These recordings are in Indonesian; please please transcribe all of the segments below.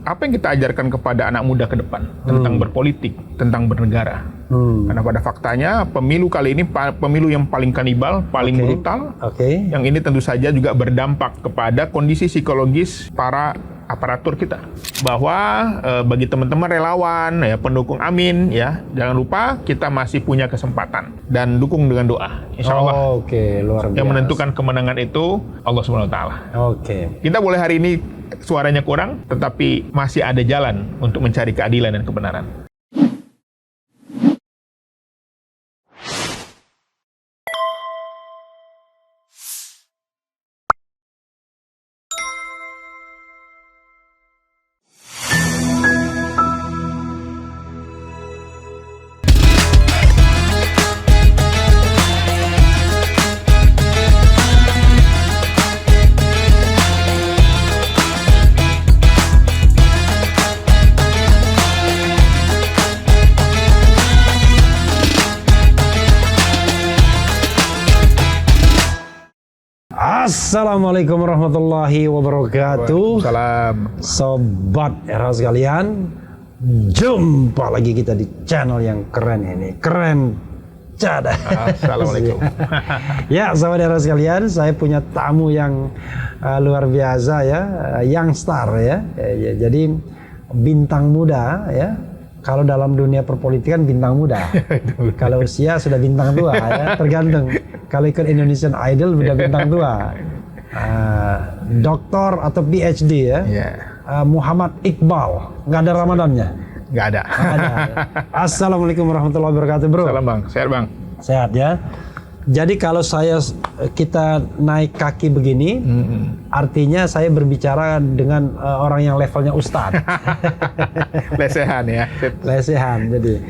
apa yang kita ajarkan kepada anak muda ke depan tentang berpolitik, tentang bernegara. Karena pada faktanya pemilu kali ini pemilu yang paling kanibal, paling brutal, yang ini tentu saja juga berdampak kepada kondisi psikologis para aparatur kita. Bahwa bagi teman-teman relawan, ya, pendukung Amin, ya, jangan lupa kita masih punya kesempatan dan dukung dengan doa. Insya Allah. Luar biasa. Yang menentukan kemenangan itu Allah Subhanahu Wa Taala. Kita boleh hari ini suaranya kurang, tetapi masih ada jalan untuk mencari keadilan dan kebenaran. Assalamualaikum warahmatullahi wabarakatuh. Salam. Sobat era sekalian, jumpa lagi kita di channel yang keren ini. Keren cada. Assalamualaikum. Ya, sobat era sekalian, saya punya tamu yang luar biasa ya, young star ya. Jadi bintang muda ya. Kalau dalam dunia perpolitikan bintang muda. Kalau usia sudah bintang tua ya, tergantung. Kalau ikut Indonesian Idol udah bintang tua. Doktor atau PhD ya. Muhammad Iqbal. Nggak ada Ramadannya? Nggak ada. Assalamualaikum warahmatullahi wabarakatuh, bro. Salam, Bang. Sehat, Bang? Sehat ya. Jadi kalau kita naik kaki begini, artinya saya berbicara dengan orang yang levelnya ustadz. Lesehan ya. Lesehan, jadi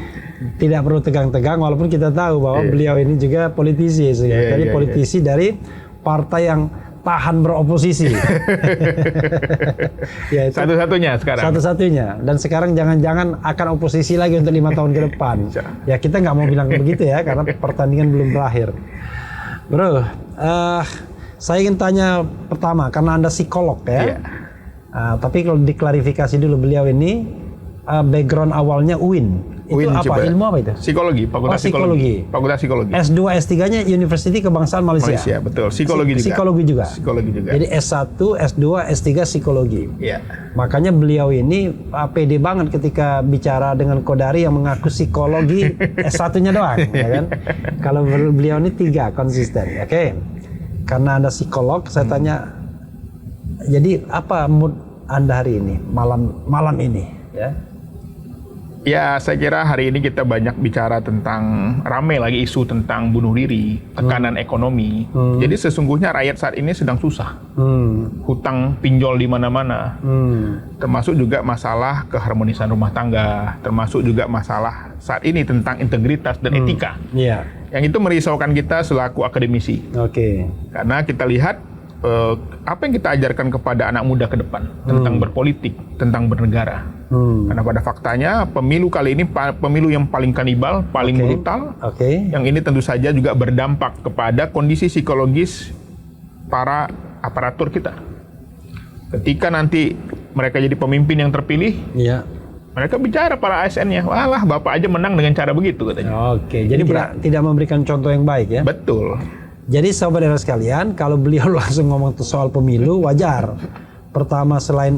tidak perlu tegang-tegang, walaupun kita tahu bahwa beliau ini juga politisi. Jadi politisi dari partai yang tahan beroposisi. Ya, satu-satunya sekarang. Satu-satunya. Dan sekarang jangan-jangan akan oposisi lagi untuk 5 tahun ke depan. Ya, kita nggak mau bilang begitu ya, karena pertandingan belum berakhir. Bro, saya ingin tanya pertama, karena Anda psikolog ya. Tapi kalau diklarifikasi dulu, beliau ini background awalnya UIN. Itu UIN, apa? Ilmu apa itu? Psikologi, Fakultas Psikologi. Fakultas Psikologi. S2, S3-nya University Kebangsaan Malaysia. Malaysia, betul. Psikologi juga. Psikologi juga. Jadi S1, S2, S3 psikologi. Iya. Makanya beliau ini pede banget ketika bicara dengan Kodari yang mengaku psikologi S1-nya doang, ya kan? Kalau beliau ini 3 konsisten. Oke. Karena Anda psikolog, saya tanya, jadi apa mood Anda hari ini, malam ini, ya? Ya, saya kira hari ini kita banyak bicara tentang, rame lagi isu tentang bunuh diri, tekanan ekonomi. Jadi sesungguhnya rakyat saat ini sedang susah. Hutang pinjol di mana-mana. Termasuk juga masalah keharmonisan rumah tangga. Termasuk juga masalah saat ini tentang integritas dan etika. Yang itu merisaukan kita selaku akademisi. Karena kita lihat apa yang kita ajarkan kepada anak muda ke depan tentang berpolitik, tentang bernegara. Karena pada faktanya pemilu kali ini pemilu yang paling kanibal, paling brutal, yang ini tentu saja juga berdampak kepada kondisi psikologis para aparatur kita. Ketika nanti mereka jadi pemimpin yang terpilih, mereka bicara para ASN-nya, walah bapak aja menang dengan cara begitu katanya. Jadi tidak memberikan contoh yang baik ya. Betul. Jadi sahabat era sekalian, kalau beliau langsung ngomong soal pemilu, wajar. Pertama, selain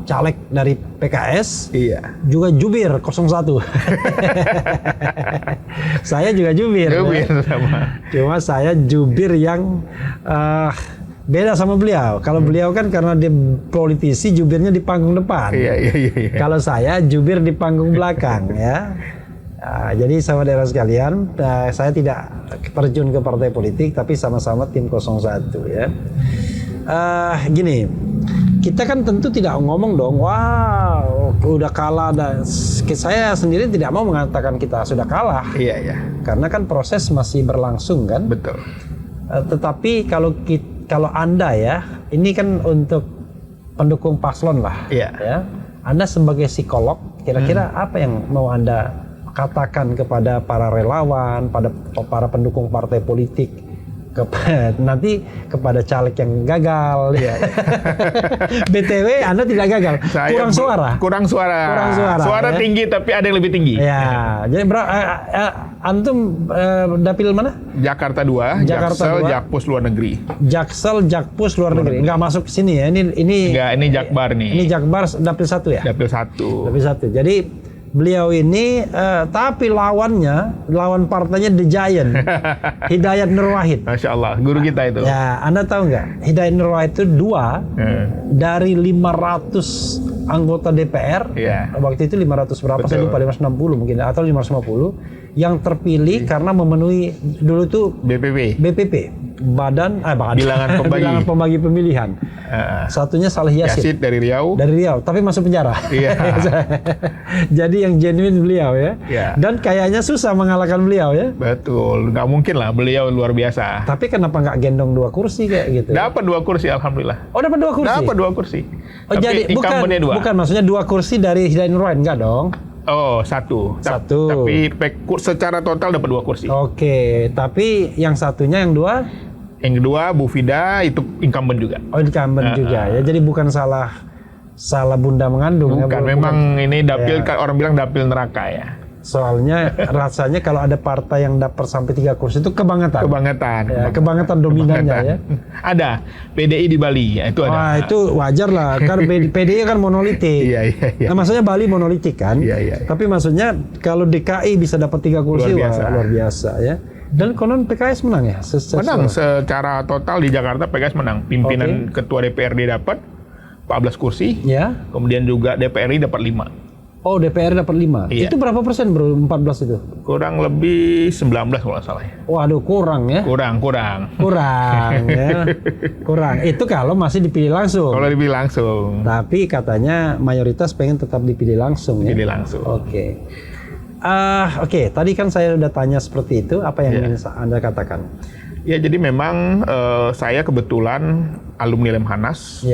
caleg dari PKS, juga jubir 01. Saya juga jubir. Sama. Cuma saya jubir yang beda sama beliau. Kalau beliau kan karena dia politisi, jubirnya di panggung depan. Kalau saya jubir di panggung belakang ya. Jadi sahabat era sekalian, saya tidak terjun ke partai politik, tapi sama-sama tim 01 ya. Gini, kita kan tentu tidak ngomong dong, wow, udah kalah. Dan saya sendiri tidak mau mengatakan kita sudah kalah. Karena kan proses masih berlangsung kan. Betul. Tetapi kalau Anda ya, ini kan untuk pendukung paslon lah. Ya. Anda sebagai psikolog, kira-kira apa yang mau Anda katakan kepada para relawan, pada para pendukung partai politik nanti kepada caleg yang gagal. Ya. BTW Anda tidak gagal, kurang suara. Kurang suara. Suara ya? Tinggi tapi ada yang lebih tinggi. Ya, jadi antum dapil mana? Jakarta 2, Jaksel, 2. Jakpus luar negeri. Jaksel, Jakpus luar negeri. Enggak masuk ke sini ya. Ini Jakbar nih. Ini Jakbar dapil 1 ya? Dapil 1. Dapil 1. Jadi beliau ini, tapi lawan partainya The Giant, Hidayat Nur Wahid. Masya Allah, guru kita itu. Ya, Anda tahu nggak? Hidayat Nur Wahid itu 2 dari 500 anggota DPR. Waktu itu 500 berapa? Betul. Saya lupa, 560 mungkin, atau 550 yang terpilih karena memenuhi dulu itu BPP. Bilangan pembagi pemilihan. Satunya Salih Yasid dari Riau. Tapi masuk penjara. Iya. Jadi yang genuine beliau ya. Dan kayaknya susah mengalahkan beliau ya. Betul, nggak mungkin lah, beliau luar biasa. Tapi kenapa nggak gendong 2 kursi kayak gitu? Dapat 2 kursi, alhamdulillah. Oh, dapat 2 kursi. Dapat 2 kursi. Oh, tapi jadi bukan maksudnya 2 kursi dari Hidayat Nur Wahid, enggak dong? Oh, 1. Tapi secara total dapat 2 kursi. Oke, tapi yang satunya yang 2? Yang kedua, Bu Fida itu incumbent juga. Oh, incumbent juga ya. Jadi bukan salah bunda mengandung. Bukan, memang ini dapil, orang bilang dapil neraka ya. Soalnya rasanya kalau ada partai yang dapat sampai 3 kursi itu kebangetan. Kebangetan dominannya ya. Ada PDI di Bali, ya, itu ada. Wah, itu wajar lah. Kan PDI kan monolitik. Iya. Nah, maksudnya Bali monolitik kan. Iya. Tapi maksudnya kalau DKI bisa dapat 3 kursi, luar biasa ya. Dan konon PKS menang ya? Menang secara total di Jakarta, PKS menang. Pimpinan ketua DPRD dapat 14 kursi. Ya. Kemudian juga DPRI dapat 5. Oh, DPR dapat 5. Iya. Itu berapa persen bro? 14 itu? Kurang lebih 19 kalau nggak salah ya. Waduh, kurang ya? Kurang ya. Kurang. Itu kalau masih dipilih langsung. Kalau dipilih langsung. Tapi katanya mayoritas pengen tetap dipilih langsung ya? Dipilih langsung. Oke. Oke, tadi kan saya udah tanya seperti itu, apa yang ingin Anda katakan? Ya, jadi memang saya kebetulan alumni Lemhanas,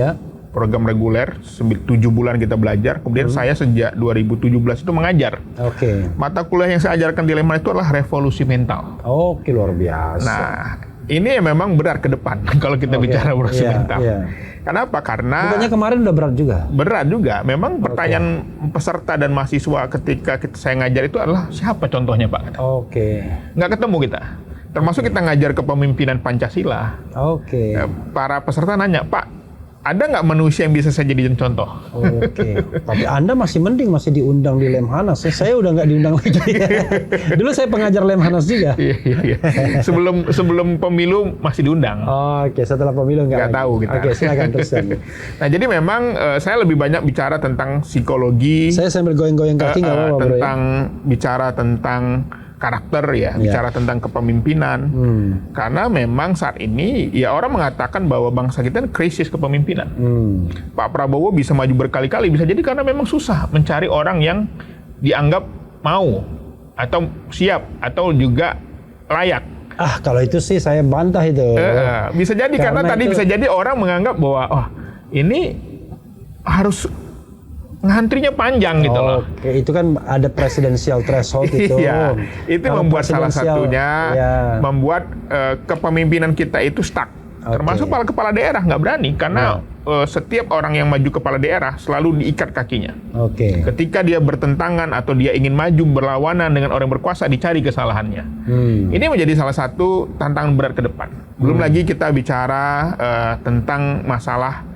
program reguler, 7 bulan kita belajar, kemudian saya sejak 2017 itu mengajar. Oke. Mata kuliah yang saya ajarkan di Lemhanas itu adalah revolusi mental. Oke, luar biasa. Nah, ini memang berat ke depan kalau kita bicara revolusi mental. Kenapa? Karena bukannya kemarin udah berat juga? Berat juga. Memang pertanyaan peserta dan mahasiswa ketika saya ngajar itu adalah siapa contohnya, Pak? Nggak ketemu kita. Termasuk kita ngajar kepemimpinan Pancasila. Para peserta nanya, Pak, ada nggak manusia yang bisa saya jadikan contoh? Tapi Anda masih mending masih diundang di Lemhanas. Saya udah nggak diundang lagi. Dulu saya pengajar Lemhanas juga. Iya. Sebelum pemilu masih diundang. Setelah pemilu nggak tahu kita. Silakan teruskan. Nah, jadi memang saya lebih banyak bicara tentang psikologi. Saya sambil goyang-goyang kaki nggak apa-apa, bro. Bicara tentang karakter ya, bicara tentang kepemimpinan. Karena memang saat ini ya orang mengatakan bahwa bangsa kita krisis kepemimpinan. Pak Prabowo bisa maju berkali-kali, bisa jadi karena memang susah mencari orang yang dianggap mau atau siap atau juga layak. Kalau itu sih saya bantah itu. Bisa jadi karena tadi bisa jadi orang menganggap bahwa ini harus ngantrinya panjang gitu loh. Itu kan ada presidensial threshold itu. Itu membuat salah satunya membuat kepemimpinan kita itu stuck. Termasuk kepala daerah nggak berani karena setiap orang yang maju kepala daerah selalu diikat kakinya. Ketika dia bertentangan atau dia ingin maju berlawanan dengan orang berkuasa, dicari kesalahannya. Ini menjadi salah satu tantangan berat ke depan. Belum lagi kita bicara tentang masalah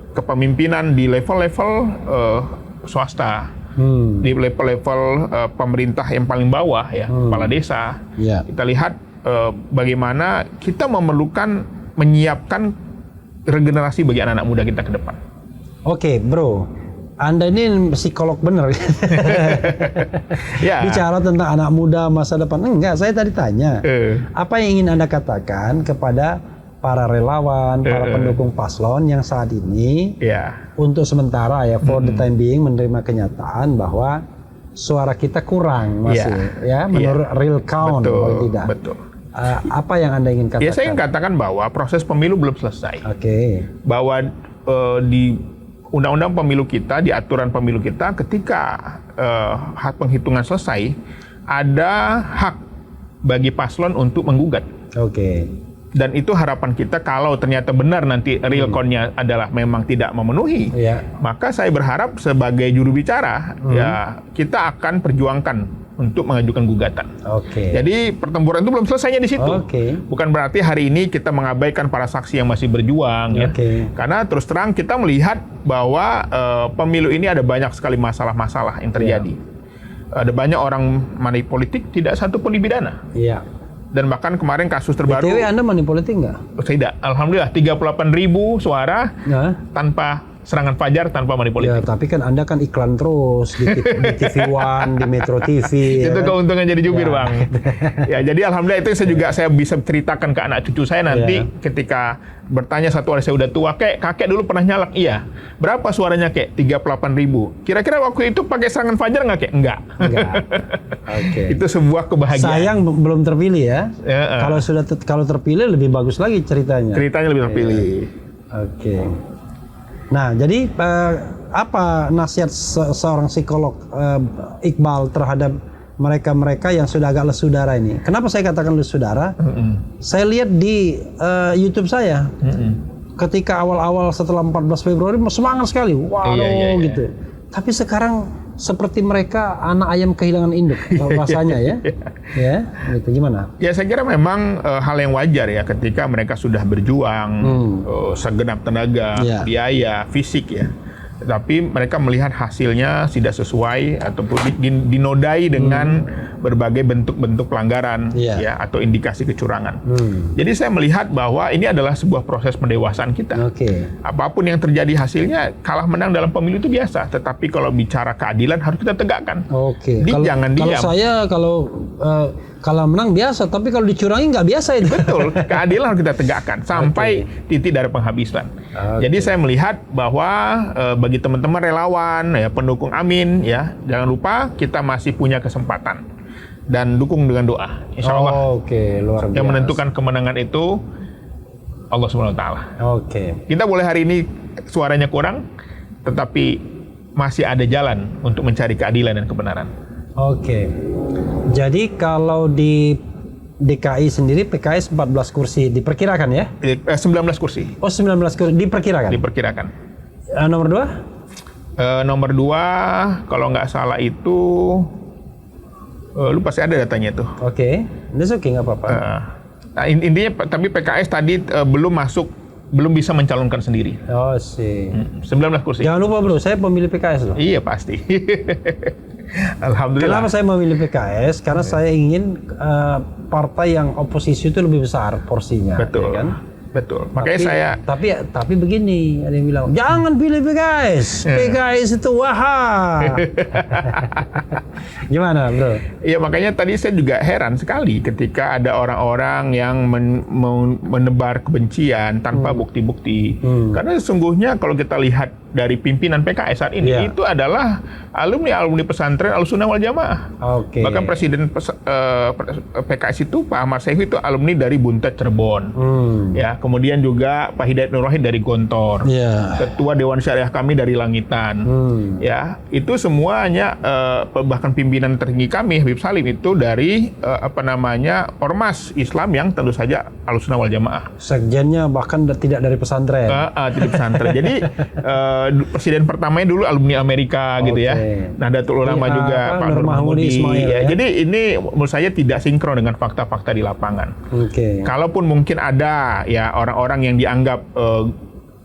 kepemimpinan di level-level swasta, di level-level pemerintah yang paling bawah ya, kepala desa. Kita lihat bagaimana kita memerlukan menyiapkan regenerasi bagi anak-anak muda kita ke depan. Bro, Anda ini psikolog bener. Bicara tentang anak muda masa depan. Enggak, saya tadi tanya. Apa yang ingin Anda katakan kepada para relawan, para pendukung paslon yang saat ini untuk sementara ya, for the time being menerima kenyataan bahwa suara kita kurang masih menurut real count kalau tidak. Apa yang Anda ingin katakan? Saya ingin katakan bahwa proses pemilu belum selesai. Bahwa di undang-undang pemilu kita, di aturan pemilu kita, ketika hak penghitungan selesai, ada hak bagi paslon untuk menggugat. Oke. Dan itu harapan kita kalau ternyata benar nanti real count-nya adalah memang tidak memenuhi, maka saya berharap sebagai juru bicara ya kita akan perjuangkan untuk mengajukan gugatan. Jadi pertempuran itu belum selesainya di situ. Bukan berarti hari ini kita mengabaikan para saksi yang masih berjuang ya. Karena terus terang kita melihat bahwa pemilu ini ada banyak sekali masalah-masalah yang terjadi. Ada banyak orang money politik, tidak satu pun dipidana. Dan bahkan kemarin kasus terbaru. BTW Anda money politik nggak? Tidak. Alhamdulillah 38.000 suara tanpa serangan fajar, tanpa money politik. Ya, tapi kan Anda kan iklan terus di TV One, di Metro TV. Itu keuntungan jadi jubir, Bang. Ya, jadi alhamdulillah itu saya bisa ceritakan ke anak cucu saya nanti ketika bertanya satu hari saya udah tua, kakek dulu pernah nyalak, iya. Berapa suaranya, Kek? 38.000. Kira-kira waktu itu pakai serangan fajar nggak, Kek? Enggak. Itu sebuah kebahagiaan. Sayang belum terpilih ya. Kalau terpilih lebih bagus lagi ceritanya. Ceritanya lebih terpilih. Nah, jadi apa nasihat seorang psikolog Iqbal terhadap mereka-mereka yang sudah agak lesu darah ini? Kenapa saya katakan lesu darah? Saya lihat di YouTube saya, ketika awal-awal setelah 14 Februari semangat sekali, gitu. Tapi sekarang seperti mereka anak ayam kehilangan induk rasanya ya. Gitu gimana? Ya saya kira memang hal yang wajar ya ketika mereka sudah berjuang segenap tenaga, biaya, fisik ya. Tapi mereka melihat hasilnya tidak sesuai ataupun dinodai dengan berbagai bentuk-bentuk pelanggaran ya atau indikasi kecurangan. Jadi saya melihat bahwa ini adalah sebuah proses pendewasaan kita. Apapun yang terjadi hasilnya, kalah menang dalam pemilu itu biasa. Tetapi kalau bicara keadilan harus kita tegakkan. Jangan diam. Kalau saya kalau menang biasa, tapi kalau dicurangi nggak biasa itu. Betul, keadilan harus kita tegakkan sampai titik dari penghabisan. Jadi saya melihat bahwa bagi teman-teman relawan, ya, pendukung Amin, ya, jangan lupa kita masih punya kesempatan dan dukung dengan doa. Insya Allah. Luar biasa. Yang menentukan kemenangan itu Allah SWT. Kita boleh hari ini suaranya kurang, tetapi masih ada jalan untuk mencari keadilan dan kebenaran. Jadi kalau di DKI sendiri PKS 14 kursi diperkirakan ya? 19 kursi. 19 kursi diperkirakan. Nomor 2? Nomor 2 kalau nggak salah itu lupa saya ada datanya tuh. That's okay, nggak apa-apa. Nah, intinya tapi PKS tadi belum bisa mencalonkan sendiri. 19 kursi. Jangan lupa bro, saya pemilih PKS loh. Iya pasti. Alhamdulillah. Kenapa saya memilih PKS? Karena saya ingin partai yang oposisi itu lebih besar porsinya. Betul. Ya kan? Betul. Makanya tapi begini, ada yang bilang jangan pilih PKS. PKS itu wahab. Gimana, bro? Iya, makanya tadi saya juga heran sekali ketika ada orang-orang yang menebar kebencian tanpa bukti-bukti. Karena sesungguhnya kalau kita lihat dari pimpinan PKS saat ini itu adalah alumni pesantren Ahlussunnah wal Jamaah. Bahkan presiden PKS itu Pak Ahmad Saihu itu alumni dari Buntet Cirebon. Ya, kemudian juga Pak Hidayat Nur Wahid dari Gontor. Ketua Dewan Syariah kami dari Langitan. Ya, itu semuanya bahkan pimpinan tertinggi kami Habib Salim itu dari ormas Islam yang tentu saja Ahlussunnah wal Jamaah. Sekjennya bahkan tidak dari pesantren. Tidak pesantren. Jadi presiden pertamanya dulu alumni Amerika gitu ya. Nahdlatul Ulama juga Pak Nur Mahmudi. Ya. Jadi ini menurut saya tidak sinkron dengan fakta-fakta di lapangan. Kalaupun mungkin ada ya orang-orang yang dianggap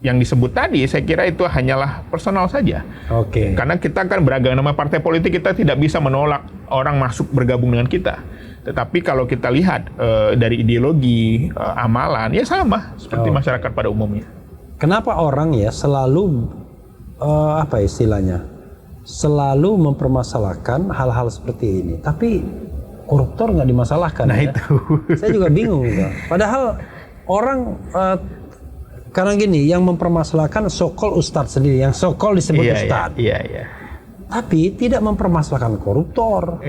yang disebut tadi, saya kira itu hanyalah personal saja. Karena kita kan beragam nama partai politik, kita tidak bisa menolak orang masuk bergabung dengan kita. Tetapi kalau kita lihat dari ideologi, amalan, ya sama seperti masyarakat pada umumnya. Kenapa orang ya selalu selalu mempermasalahkan hal-hal seperti ini, tapi koruptor nggak dimasalahkan? Nah ya? itu. Saya juga bingung gitu. Padahal orang karena gini, yang mempermasalahkan so-called ustadz sendiri, yang so-called disebut ustadz. Iya. Tapi tidak mempermasalahkan koruptor,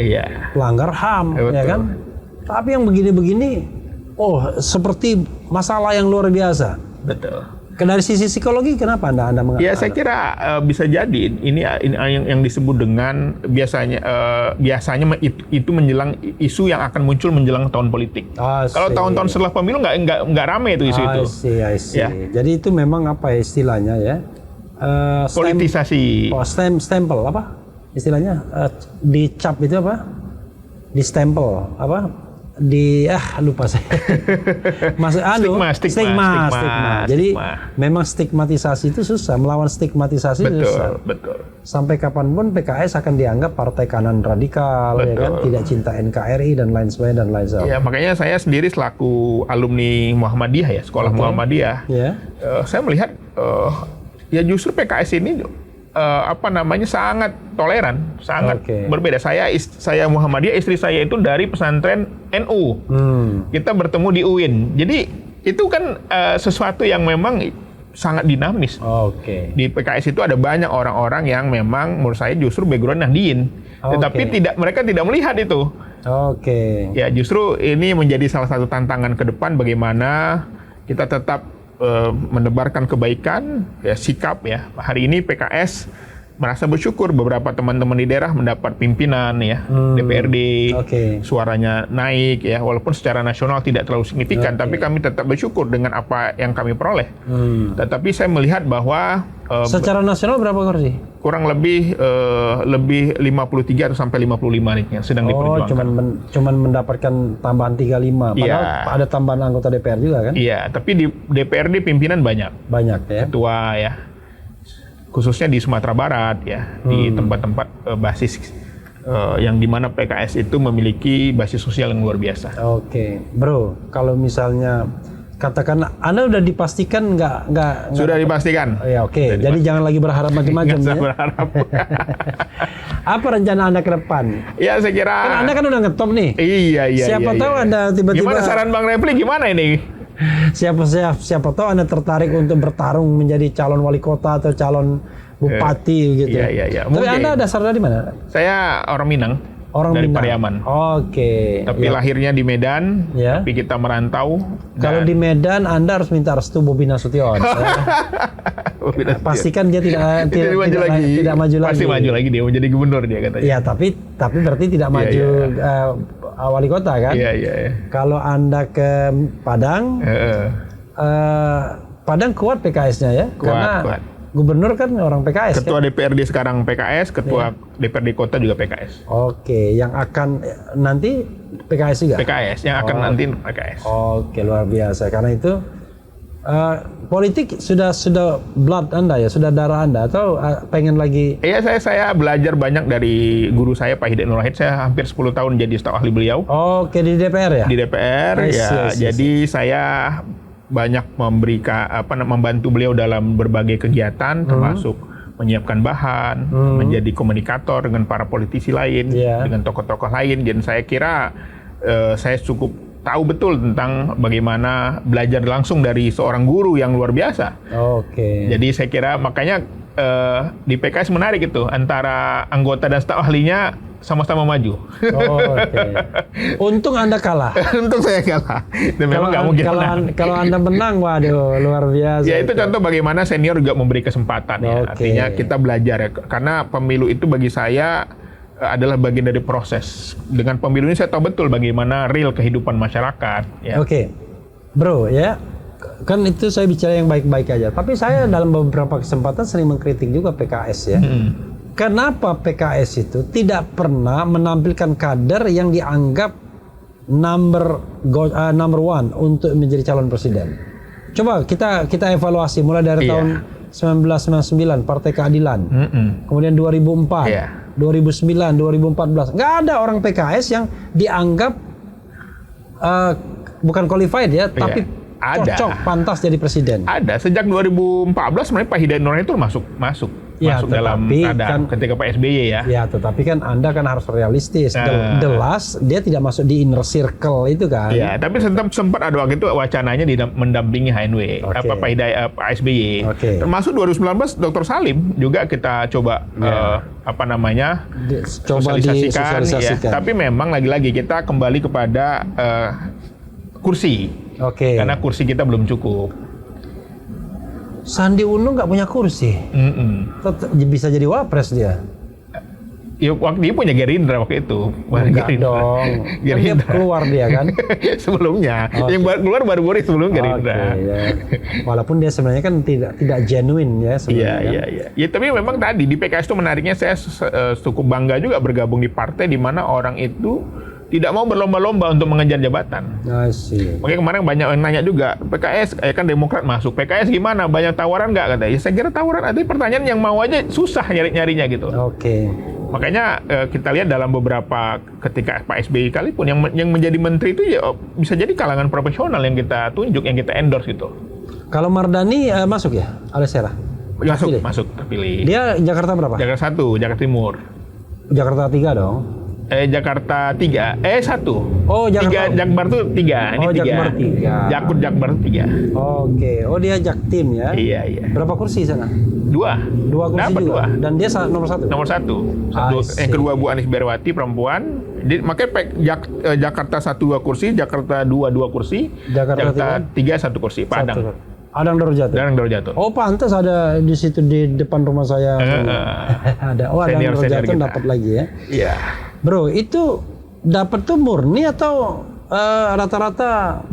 pelanggar HAM, ya kan? Tapi yang begini-begini, seperti masalah yang luar biasa. Betul. Dari sisi psikologi kenapa Anda mengatakan? Ya saya kira bisa jadi ini yang disebut dengan biasanya itu menjelang isu yang akan muncul menjelang tahun politik. Kalau tahun-tahun setelah pemilu nggak rame itu isu itu. I see. Ya. Jadi itu memang apa ya istilahnya ya? Politisasi. Stempel apa? Istilahnya dicap itu apa? Di stempel apa? Lupa saya. Stigma. Jadi memang stigmatisasi itu susah, melawan stigmatisasi itu susah. Betul. Sampai kapanpun PKS akan dianggap partai kanan radikal, ya kan, tidak cinta NKRI dan lain sebagainya. Ya, makanya saya sendiri selaku alumni Muhammadiyah ya, sekolah Muhammadiyah, saya melihat ya justru PKS ini sangat toleran, sangat berbeda. Saya Muhammadiyah, istri saya itu dari pesantren NU. Kita bertemu di UIN. Jadi itu kan sesuatu yang memang sangat dinamis. Di PKS itu ada banyak orang-orang yang memang menurut saya justru background Nahdien. Tetapi mereka tidak melihat itu. Ya justru ini menjadi salah satu tantangan ke depan bagaimana kita tetap menebarkan kebaikan, ya, sikap ya. Hari ini PKS merasa bersyukur beberapa teman-teman di daerah mendapat pimpinan ya, DPRD, suaranya naik ya, walaupun secara nasional tidak terlalu signifikan, tapi kami tetap bersyukur dengan apa yang kami peroleh. Tetapi saya melihat bahwa secara nasional berapa kursi? Kurang lebih 53 atau sampai 55 nih yang sedang diperjuangkan. Cuman mendapatkan tambahan 35. Padahal ada tambahan anggota DPR juga kan? Iya, tapi di DPRD pimpinan banyak. Banyak ya. Ketua ya. Khususnya di Sumatera Barat ya, di tempat-tempat basis yang dimana PKS itu memiliki basis sosial yang luar biasa. Bro, kalau misalnya katakan Anda udah dipastikan nggak? Sudah dipastikan. Jadi jangan lagi berharap macam-macam ya. Berharap. Apa rencana Anda ke depan? Ya saya kira. Kan Anda kan udah ngetop nih. Iya. Siapa tahu Anda tiba-tiba. Gimana saran Bang Refli gimana ini? Siapa tahu Anda tertarik untuk bertarung menjadi calon wali kota atau calon bupati gitu. Iya. Tapi Anda dasar dari mana? Saya orang Minang. Dari Pariaman. Tapi lahirnya di Medan, tapi kita merantau. Kalau di Medan Anda harus minta restu Bobi Nasution. Pastikan dia tidak maju lagi. Pasti maju lagi, dia mau jadi gubernur dia katanya. Iya, tapi berarti tidak maju wali kota kan? Iya. Kalau Anda ke Padang, Padang kuat PKS-nya ya? Kuat. Gubernur kan orang PKS. Ketua DPRD sekarang PKS, ketua DPRD kota juga PKS. Yang akan nanti PKS juga? PKS, yang akan nanti PKS. Luar biasa. Karena itu politik sudah blood Anda ya, sudah darah Anda atau pengen lagi? Iya, saya belajar banyak dari guru saya Pak Hidayat Nur Wahid. Saya hampir 10 tahun jadi staf ahli beliau. Di DPR ya? Di DPR Jadi saya banyak membantu beliau dalam berbagai kegiatan, termasuk menyiapkan bahan, menjadi komunikator dengan para politisi lain, dengan tokoh-tokoh lain. Dan saya kira saya cukup tahu betul tentang bagaimana belajar langsung dari seorang guru yang luar biasa. Jadi saya kira makanya di PKS menarik itu, antara anggota dan staf ahlinya sama-sama maju. Untung Anda kalah. Untung saya kalah. Dan memang nggak mungkin menang. Kalau Anda menang, waduh, luar biasa. Ya itu contoh bagaimana senior juga memberi kesempatan ya. Artinya kita belajar ya. Karena pemilu itu bagi saya adalah bagian dari proses. Dengan pemilu ini saya tahu betul bagaimana real kehidupan masyarakat. Ya. Bro ya. Kan itu saya bicara yang baik-baik aja. Tapi saya dalam beberapa kesempatan sering mengkritik juga PKS ya. Kenapa PKS itu tidak pernah menampilkan kader yang dianggap number one untuk menjadi calon presiden? Coba kita evaluasi mulai dari tahun 1999 Partai Keadilan, kemudian 2004, 2009, 2014, nggak ada orang PKS yang dianggap bukan qualified ya, tapi cocok pantas jadi presiden. Ada sejak 2014 sebenarnya Pak Hidayat Nur itu masuk dalam radar ketika Pak SBY ya. Ya, tetapi kan Anda kan harus realistis. Jelas dia tidak masuk di inner circle itu kan. Ya, tapi sempat ada waktu itu wacananya mendampingi HNW, Pak SBY. Termasuk 2019 Dr. Salim juga kita coba sosialisasikan. Ya. Tapi memang lagi-lagi kita kembali kepada kursi. Karena kursi kita belum cukup. Sandi Uno nggak punya kursi. Bisa jadi wapres dia. Ya, waktu dia punya Gerindra waktu itu. Enggak dong. Gerindra. Dia keluar dia kan? Sebelumnya. Yang keluar baru Boris sebelum Gerindra. Ya. Walaupun dia sebenarnya kan tidak genuine ya sebenarnya. Iya. Ya, tapi memang tadi di PKS itu menariknya saya cukup bangga juga bergabung di partai di mana orang itu tidak mau berlomba-lomba untuk mengejar jabatan. Makanya kemarin banyak yang nanya juga, PKS, kan Demokrat masuk, PKS gimana? Banyak tawaran nggak? Kata. Ya saya kira tawaran ada, pertanyaan yang mau aja susah nyarinya gitu. Makanya kita lihat dalam beberapa ketika Pak SBY kali pun yang menjadi menteri itu ya bisa jadi kalangan profesional yang kita tunjuk, yang kita endorse gitu. Kalau Mardani masuk ya, Alesera? Masuk terpilih. Dia Jakarta berapa? Jakarta 1, Jakarta Timur. Jakarta 3 dong. Jakarta 3, 1. Oh, Jakarta. Jakbar tuh 3, ini 3. Jakbar 3. Jakbar 3. Oh, dia Jaktim ya? Iya. Berapa kursi sana? 2 kursi dapat juga? 2. Dan dia nomor 1? Nomor 1. Yang kedua Bu Anies Berwati, perempuan. Jadi, makanya Jakarta 1 2 kursi, Jakarta 2 2 kursi, Jakarta 3 1 kursi. Padang. Adang Dorojato. Oh, pantas ada di situ di depan rumah saya. Ada. Oh, Adang Dorojato dapat lagi ya? Iya. Bro, itu dapat tuh murni atau rata-rata?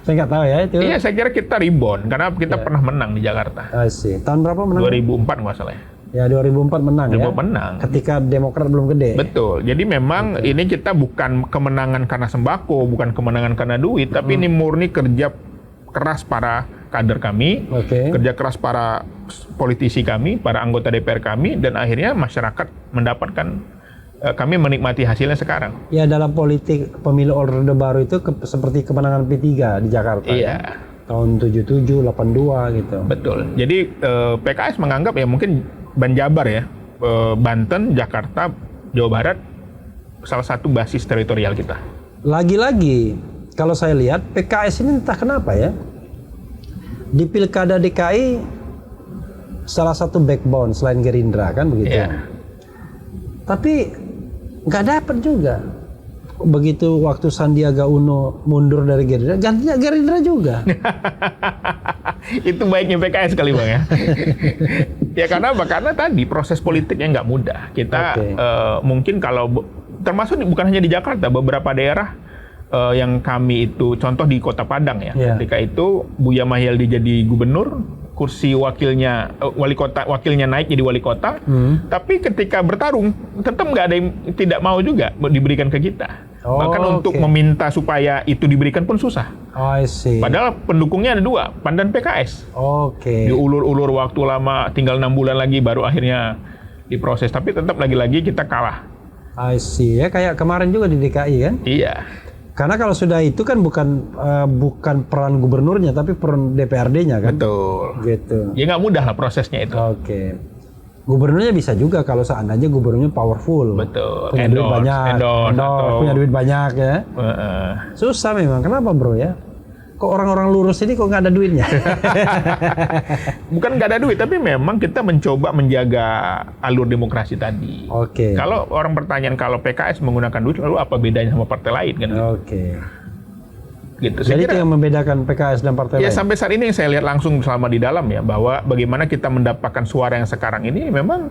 Saya nggak tahu ya itu. Iya, saya kira kita rebound karena kita pernah menang di Jakarta. Tahun berapa menang? 2004 nggak salah ya. Ya 2004 menang ya. Menang. Ketika Demokrat belum gede. Betul. Jadi memang ini kita bukan kemenangan karena sembako, bukan kemenangan karena duit, tapi ini murni kerja keras para kader kami, kerja keras para politisi kami, para anggota DPR kami, dan akhirnya masyarakat mendapatkan, kami menikmati hasilnya sekarang. Ya, dalam politik pemilu Orde Baru itu seperti kemenangan P3 di Jakarta. Iya. Tahun 77, 82 gitu. Betul. Jadi PKS menganggap ya mungkin Banjabar ya, Banten, Jakarta, Jawa Barat salah satu basis teritorial kita. Lagi-lagi kalau saya lihat PKS ini entah kenapa ya, di Pilkada DKI salah satu backbone selain Gerindra kan begitu. Tapi nggak dapat juga. Begitu waktu Sandiaga Uno mundur dari Gerindra, gantinya Gerindra juga. Itu baiknya PKS kali Bang ya. Ya karena tadi proses politiknya nggak mudah. Kita mungkin kalau termasuk bukan hanya di Jakarta, beberapa daerah yang kami itu contoh di Kota Padang ya. Ketika itu Buya Mahyaldi jadi gubernur, kursi wakilnya wakilnya naik jadi wali kota. Tapi ketika bertarung tetap nggak ada yang tidak mau juga diberikan ke kita. Bahkan untuk meminta supaya itu diberikan pun susah. Padahal pendukungnya ada 2, PAN dan PKS. Diulur-ulur waktu lama, tinggal 6 bulan lagi baru akhirnya diproses. Tapi tetap lagi-lagi kita kalah. Ya kayak kemarin juga di DKI kan? Iya. Karena kalau sudah itu kan bukan peran gubernurnya tapi peran DPRD-nya kan? Betul. Gitu. Ya nggak mudah lah prosesnya itu. Gubernurnya bisa juga kalau seandainya gubernurnya powerful. Betul. Punya duit banyak. Punya duit banyak ya. Susah memang. Kenapa bro ya? Kok orang-orang lurus ini kok nggak ada duitnya? Bukan nggak ada duit, tapi memang kita mencoba menjaga alur demokrasi tadi. Kalau orang pertanyaan kalau PKS menggunakan duit, lalu apa bedanya sama partai lain kan? Gitu. Jadi itu yang membedakan PKS dan partai lain? Ya sampai saat ini yang saya lihat langsung selama di dalam ya, bahwa bagaimana kita mendapatkan suara yang sekarang ini memang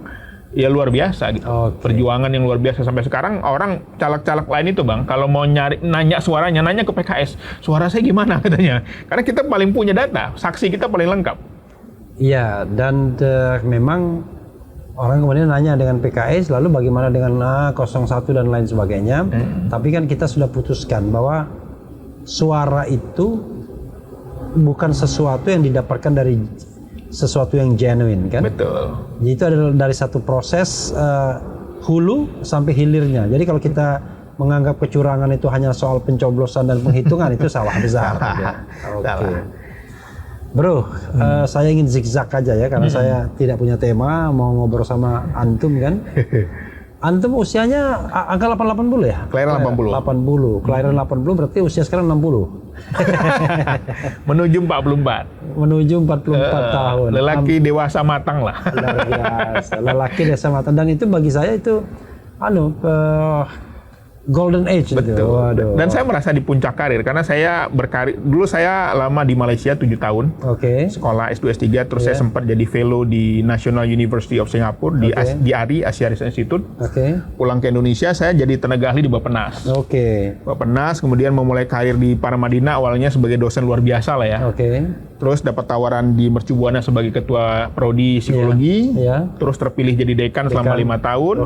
ya luar biasa gitu. Perjuangan yang luar biasa sampai sekarang. Orang caleg-caleg lain itu Bang, kalau mau nanya suaranya, nanya ke PKS, suara saya gimana katanya. Karena kita paling punya data, saksi kita paling lengkap. Iya, dan memang orang kemudian nanya dengan PKS, lalu bagaimana dengan 01 dan lain sebagainya. Tapi kan kita sudah putuskan bahwa suara itu bukan sesuatu yang didapatkan dari sesuatu yang genuine kan? Betul. Jadi itu adalah dari satu proses hulu sampai hilirnya. Jadi kalau kita menganggap kecurangan itu hanya soal pencoblosan dan penghitungan itu salah besar. Bro, saya ingin zigzag aja ya karena saya tidak punya tema, mau ngobrol sama antum kan. Antum usianya angka 80 ya? Kelahiran 80. Kelahiran 80 berarti usia sekarang 60. Menuju 44. Menuju 44 tahun. Lelaki dewasa matang lah. Luar biasa. Lelaki dewasa matang, dan itu bagi saya itu golden age itu. Betul. Waduh. Dan saya merasa di puncak karir karena saya berkarir dulu, saya lama di Malaysia 7 tahun. Sekolah S2 S3, terus saya sempat jadi fellow di National University of Singapore di ARI, Asia Research Institute. Pulang ke Indonesia saya jadi tenaga ahli di Bappenas. Bappenas, kemudian memulai karir di Paramadina awalnya sebagai dosen luar biasa lah ya. Terus dapat tawaran di Mercu Buana sebagai ketua prodi psikologi. Terus terpilih jadi dekan selama 5 tahun.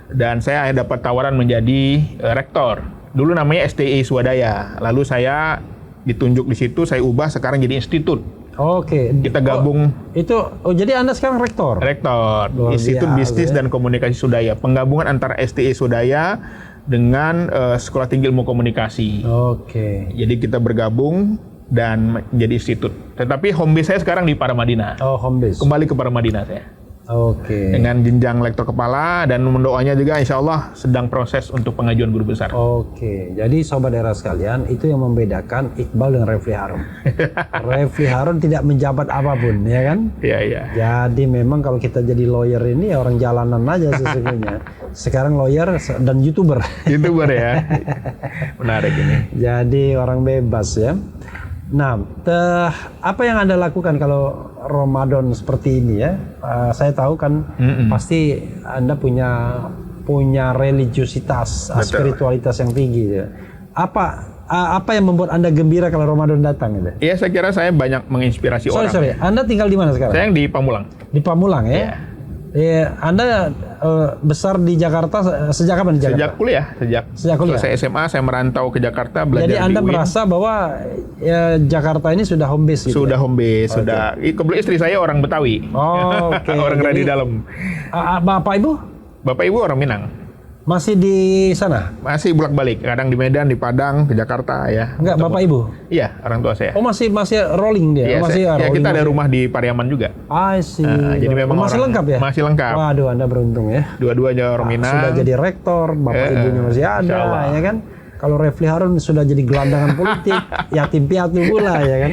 Dan saya dapat tawaran menjadi rektor. Dulu namanya STI Swadaya. Lalu saya ditunjuk di situ, saya ubah sekarang jadi institut. Kita gabung. Jadi Anda sekarang rektor? Rektor. Institut Bisnis dan Komunikasi Swadaya. Penggabungan antara STI Swadaya dengan Sekolah Tinggi Ilmu Komunikasi. Jadi kita bergabung dan menjadi institut. Tetapi home base saya sekarang di Paramadina. Home base. Kembali ke Paramadina saya. Dengan jenjang lektor kepala, dan mendoanya juga insya Allah sedang proses untuk pengajuan guru besar. Jadi sobat era sekalian, itu yang membedakan Iqbal dengan Refli Harun. Refli Harun tidak menjabat apapun, ya kan? Jadi memang kalau kita jadi lawyer ini ya orang jalanan aja sesungguhnya. Sekarang lawyer dan YouTuber. YouTuber ya. Menarik ini. Jadi orang bebas ya. Nah, apa yang Anda lakukan kalau Ramadan seperti ini ya? Saya tahu kan pasti Anda punya religiusitas, spiritualitas yang tinggi ya. Apa yang membuat Anda gembira kalau Ramadan datang gitu? Iya, saya kira saya banyak menginspirasi orang. Sorry, Anda tinggal di mana sekarang? Saya di Pamulang. Di Pamulang ya? Anda besar di Jakarta sejak kapan di Jakarta? Sejak kuliah, sejak kuliah. Saya SMA, saya merantau ke Jakarta belajar. Jadi Anda merasa bahwa Jakarta ini sudah home base gitu? Sudah home base, sudah. Kebetulan istri saya orang Betawi. Orang Radi Dalam. Bapak Ibu? Bapak Ibu orang Minang. Masih di sana? Masih bolak-balik, kadang di Medan, di Padang, ke Jakarta ya. Enggak, Bapak Ibu? Iya, orang tua saya. Masih rolling dia? Iya, kita ada rumah di Pariaman juga. Jadi memang masih lengkap ya? Masih lengkap. Waduh, Anda beruntung ya. Dua-duanya orang Minang. Sudah jadi rektor, Bapak Ibunya masih ada, ya kan? Kalau Refli Harun sudah jadi gelandangan politik, yatim piatu pula ya kan.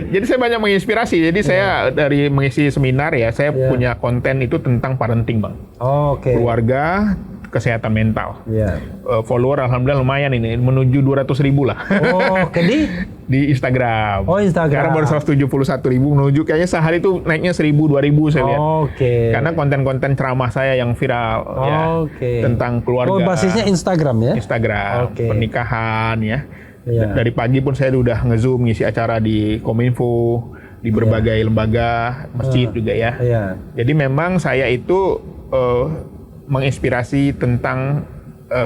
Jadi saya banyak menginspirasi. Jadi saya dari mengisi seminar ya, saya punya konten itu tentang parenting, Bang. Keluarga, kesehatan mental. Follower alhamdulillah lumayan ini, menuju 200.000 lah. Di Instagram. Instagram. Sekarang baru 171.000, menuju kayaknya sehari itu naiknya 1.000, 2.000 saya lihat. Karena konten-konten ceramah saya yang viral tentang keluarga. Basisnya Instagram ya? Instagram, pernikahan ya. Dari pagi pun saya udah nge-zoom ngisi acara di Kominfo, di berbagai lembaga, masjid juga ya. Jadi memang saya itu menginspirasi tentang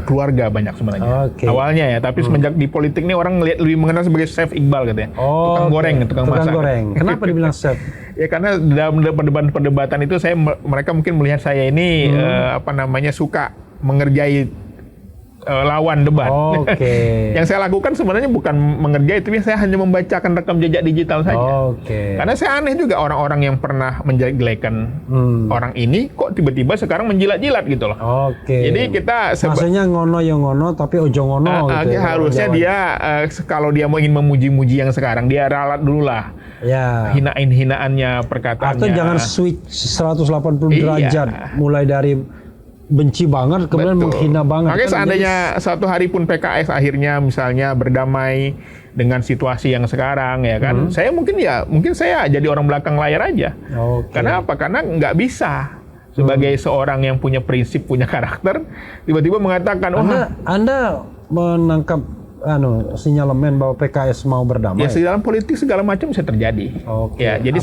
keluarga banyak sebenarnya. Awalnya ya, tapi semenjak di politik ini orang lebih mengenal sebagai chef Iqbal katanya. Tukang goreng, tukang masak. Kenapa dibilang chef? Ya karena dalam perdebatan itu mereka mungkin melihat saya ini suka mengerjai lawan debat. Yang saya lakukan sebenarnya bukan mengerjai, tapi saya hanya membacakan rekam jejak digital saja. Karena saya aneh juga orang-orang yang pernah menjelekan orang ini kok tiba-tiba sekarang menjilat-jilat gitu loh. Jadi kita maksudnya ngono yang ngono tapi ojo ngono gitu. Harusnya dia kalau dia mau ingin memuji-muji yang sekarang, dia ralat dulu lah. Hinaannya, perkataannya. Atau jangan switch 180 derajat mulai dari benci banget kemudian menghina banget. Makanya seandainya suatu hari pun PKS akhirnya misalnya berdamai dengan situasi yang sekarang ya kan, saya mungkin saya jadi orang belakang layar aja. Karena apa? Karena nggak bisa sebagai seorang yang punya prinsip, punya karakter, tiba-tiba mengatakan Anda menangkap sinyalemen bahwa PKS mau berdamai. Ya, dalam politik segala macam bisa terjadi. Ya, jadi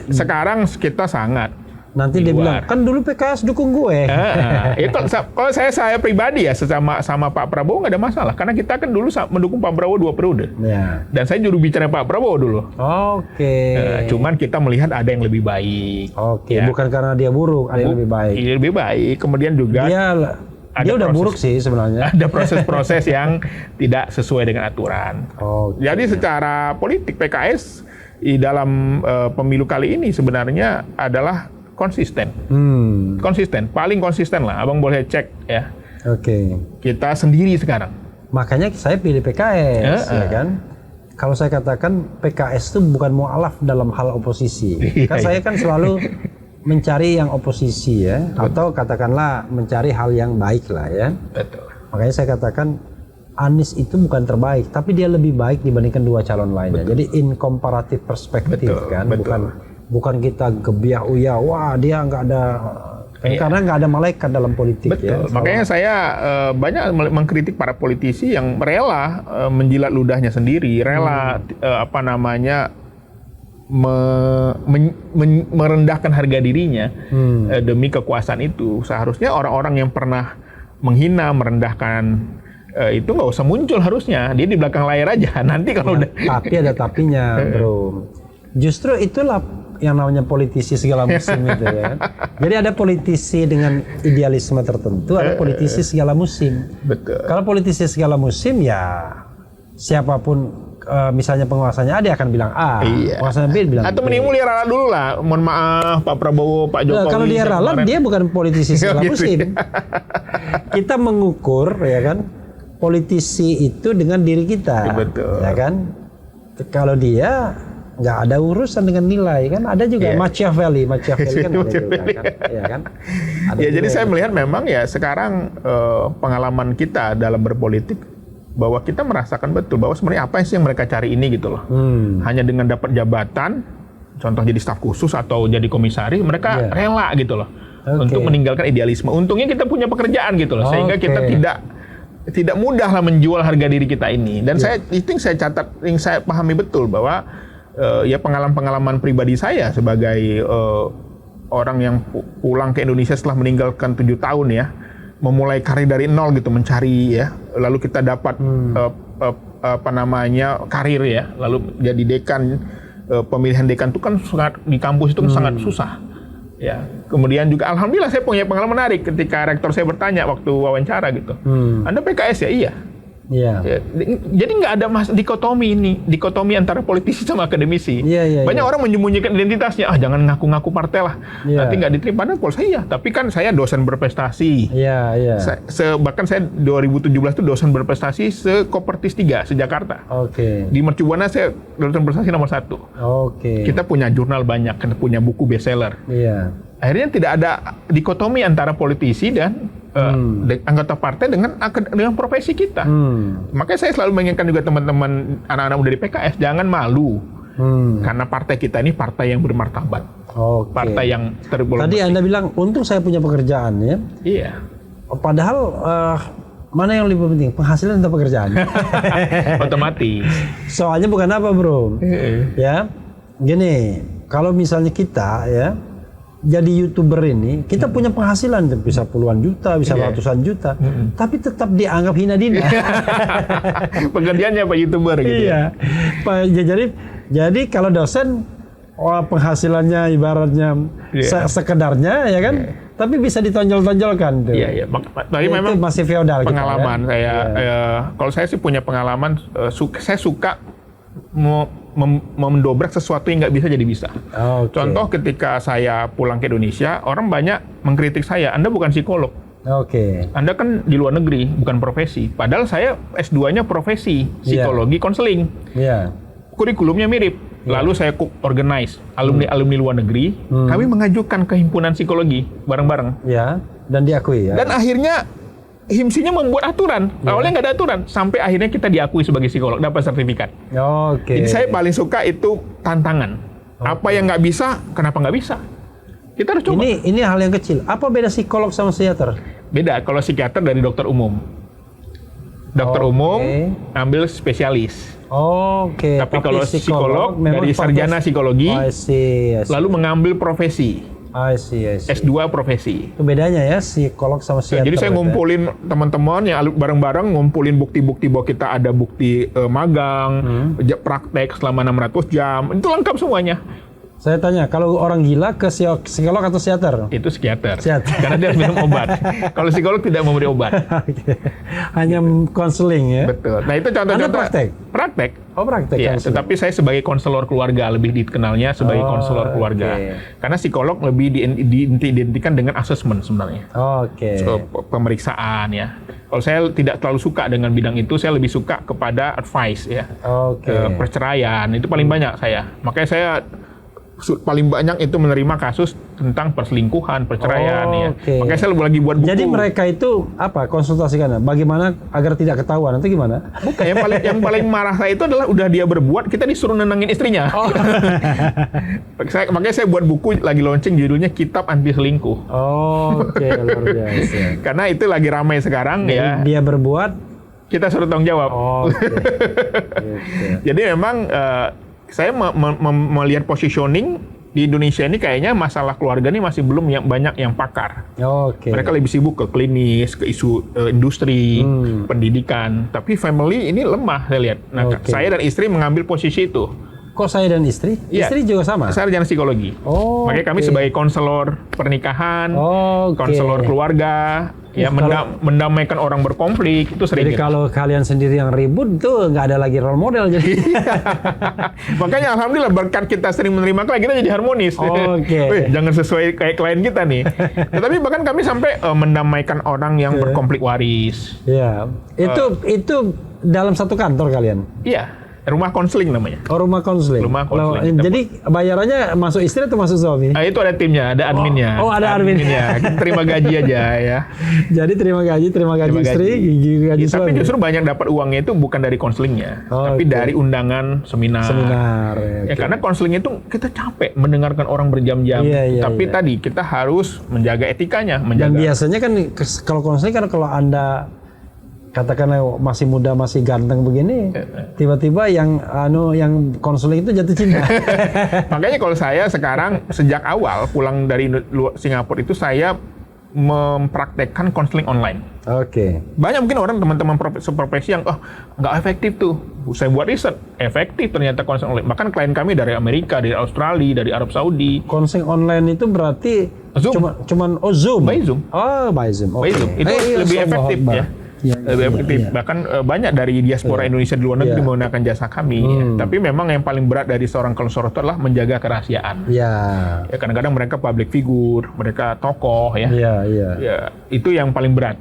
sekarang kita sangat. Nanti dia bilang, kan dulu PKS dukung gue. Kalau saya pribadi ya, sama Pak Prabowo nggak ada masalah. Karena kita kan dulu mendukung Pak Prabowo 2 periode. Dan saya juru bicara Pak Prabowo dulu. Cuman kita melihat ada yang lebih baik. Bukan karena dia buruk, ada yang lebih baik. Lebih baik. Kemudian juga dia udah buruk sih sebenarnya. Ada proses-proses yang tidak sesuai dengan aturan. Jadi secara politik PKS di dalam pemilu kali ini sebenarnya adalah konsisten. Paling konsisten lah. Abang boleh cek ya. Kita sendiri sekarang. Makanya saya pilih PKS, ya kan? Kalau saya katakan PKS itu bukan mu'alaf dalam hal oposisi. Saya kan selalu mencari yang oposisi ya, atau katakanlah mencari hal yang baik lah ya. Makanya saya katakan Anies itu bukan terbaik, tapi dia lebih baik dibandingkan dua calon lainnya. Betul. Jadi in comparative perspektif kan, bukan kita gebiah uya, wah dia nggak ada, karena nggak ada malaikat dalam politik. Betul. Ya. Makanya saya banyak mengkritik para politisi yang rela menjilat ludahnya sendiri, rela merendahkan harga dirinya demi kekuasaan itu. Seharusnya orang-orang yang pernah menghina, merendahkan itu nggak usah muncul harusnya. Dia di belakang layar aja. Nanti kalau udah. Tapi ada tapinya, bro. Justru itulah yang namanya politisi segala musim itu ya. Jadi ada politisi dengan idealisme tertentu, ada politisi segala musim. Betul. Kalau politisi segala musim ya siapapun misalnya penguasanya A dia akan bilang A, penguasanya B bilang atau B. mending dia ralat dulu lah. Mohon maaf Pak Prabowo, Pak Jokowi. Kalau dia ralat dia bukan politisi segala musim. Kita mengukur ya kan politisi itu dengan diri kita. Betul. Ya kan? Kalau dia nggak ada urusan dengan nilai kan, ada juga Machiavelli kan ada juga kan, ya kan? Ada jadi saya melihat memang ya sekarang pengalaman kita dalam berpolitik bahwa kita merasakan betul bahwa sebenarnya apa sih yang mereka cari ini gitu loh. Hanya dengan dapat jabatan, contoh jadi staf khusus atau jadi komisaris, mereka rela gitu loh untuk meninggalkan idealisme. Untungnya kita punya pekerjaan gitu loh, sehingga kita tidak mudah lah menjual harga diri kita ini. Dan saya catat, yang saya pahami betul bahwa ya pengalaman pribadi saya sebagai orang yang pulang ke Indonesia setelah meninggalkan 7 tahun ya, memulai karir dari nol gitu, mencari ya, lalu kita dapat karir ya, lalu jadi dekan, pemilihan dekan itu kan di kampus itu kan sangat susah ya. Kemudian juga alhamdulillah saya punya pengalaman menarik ketika rektor saya bertanya waktu wawancara gitu, Anda PKS ya? Iya. Ya, jadi nggak ada dikotomi antara politisi sama akademisi. Banyak orang menyembunyikan identitasnya. Jangan ngaku-ngaku partai lah. Nanti nggak diterima. Padahal kalau saya, tapi kan saya dosen berprestasi. Bahkan saya 2017 itu dosen berprestasi se-Kopertis 3 se-Jakarta. Di Mercu Buana saya dosen berprestasi nomor 1. Kita punya jurnal banyak, kita punya buku bestseller. Akhirnya tidak ada dikotomi antara politisi dan anggota partai dengan profesi kita. Makanya saya selalu mengingatkan juga teman-teman anak-anak muda di PKS, jangan malu. Karena partai kita ini partai yang bermartabat. Partai yang tergolong. Tadi Anda bilang, untung saya punya pekerjaan ya. Iya. Padahal mana yang lebih penting, penghasilan atau pekerjaan? Otomatis. Soalnya bukan apa bro. Ya, gini, kalau misalnya kita ya jadi YouTuber ini, kita punya penghasilan bisa puluhan juta, bisa ratusan juta, tapi tetap dianggap hina dina. Pekerjaannya Pak YouTuber gitu. Iya. Jadi kalau dosen penghasilannya ibaratnya sekedarnya ya kan, tapi bisa ditonjol-tonjolkan tuh. Iya. Tapi memang masih feodal pengalaman kita, ya? Kalau saya sih punya pengalaman, saya suka mendobrak sesuatu yang nggak bisa jadi bisa. Contoh ketika saya pulang ke Indonesia, orang banyak mengkritik saya, Anda bukan psikolog. Anda kan di luar negeri, bukan profesi. Padahal saya S2-nya profesi, psikologi, konseling. Kurikulumnya mirip. Lalu saya organize alumni luar negeri, kami mengajukan ke himpunan psikologi bareng-bareng. Dan diakui ya. Dan akhirnya HIMSI-nya membuat aturan. Awalnya nggak ada aturan, sampai akhirnya kita diakui sebagai psikolog, dapat sertifikat. Jadi saya paling suka itu tantangan. Apa yang nggak bisa, kenapa nggak bisa? Kita harus coba. Ini hal yang kecil. Apa beda psikolog sama psikiater? Beda. Kalau psikiater dari dokter umum. Dokter umum ambil spesialis. Tapi kalau psikolog dari sarjana psikologi, lalu mengambil profesi. S2 profesi. Itu bedanya ya, psikolog sama psikiater. Jadi saya ngumpulin teman-teman yang bareng-bareng, ngumpulin bukti-bukti bahwa kita ada bukti magang, praktek selama 600 jam. Itu lengkap semuanya. Saya tanya, kalau orang gila ke psikolog atau psikiater? Itu psikiater. Karena dia harus minum obat. Kalau psikolog tidak memberi obat. Hanya konseling ya? Betul. Nah itu contoh-contoh. Anda praktek? Praktek. Praktek. Ya, tetapi saya sebagai konselor keluarga, lebih dikenalnya sebagai konselor keluarga. Karena psikolog lebih diidentikan dengan asesmen sebenarnya. Pemeriksaan ya. Kalau saya tidak terlalu suka dengan bidang itu, saya lebih suka kepada advice ya. Perceraian, itu paling banyak saya. Makanya saya paling banyak itu menerima kasus tentang perselingkuhan, perceraian ya. Makanya saya lagi buat buku. Jadi mereka itu apa konsultasikan? Bagaimana agar tidak ketahuan? Nanti gimana? Bukan, yang paling marah saya itu adalah udah dia berbuat, kita disuruh nenangin istrinya. Makanya saya buat buku lagi launching judulnya Kitab Anti Selingkuh. Luar biasa. Karena itu lagi ramai sekarang. Jadi ya. Dia berbuat, kita suruh tanggung jawab. Jadi memang saya melihat positioning di Indonesia ini kayaknya masalah keluarga ini masih belum banyak yang pakar. Mereka lebih sibuk ke klinis, ke isu industri, pendidikan. Tapi family ini lemah saya lihat. Nah, saya dan istri mengambil posisi itu. Kok saya dan istri? Ya, istri juga sama? Sarjana psikologi. Makanya kami sebagai konselor pernikahan, konselor keluarga, ya mendamaikan orang berkonflik, itu sering. Jadi kalau kalian sendiri yang ribut tuh nggak ada lagi role model jadi. Makanya alhamdulillah berkat kita sering menerima klien, kita jadi harmonis. Jangan sesuai kayak klien kita nih. Tetapi bahkan kami sampai mendamaikan orang yang berkonflik waris. Iya. Itu dalam satu kantor kalian? Iya. Rumah konseling namanya. Rumah konseling. Jadi bayarannya masuk istri atau masuk suami? Itu ada timnya, ada adminnya. Ada adminnya. Kita terima gaji aja ya. Jadi terima gaji istri, gaji suami. Tapi justru banyak dapat uangnya itu bukan dari konselingnya, tapi dari undangan seminar. Karena konseling itu kita capek mendengarkan orang berjam-jam. Tapi tadi kita harus menjaga etikanya. Dan biasanya kan kalau konseling kan kalau Anda katakanlah masih muda, masih ganteng begini, tiba-tiba yang konseling itu jatuh cinta. Makanya kalau saya sekarang sejak awal pulang dari Singapura itu saya mempraktekkan konseling online. Banyak mungkin orang teman-teman seprofesi yang nggak efektif tuh. Saya buat riset, efektif ternyata konseling online. Bahkan klien kami dari Amerika, dari Australia, dari Arab Saudi. Konseling online itu berarti Zoom. Zoom. By Zoom. By Zoom. Itu lebih efektif ya. Lebih efektif. Bahkan banyak dari diaspora Indonesia di luar negeri menggunakan jasa kami. Tapi memang yang paling berat dari seorang konselor itu adalah menjaga kerahasiaan. Ya, kadang-kadang mereka public figure, mereka tokoh ya. Itu yang paling berat.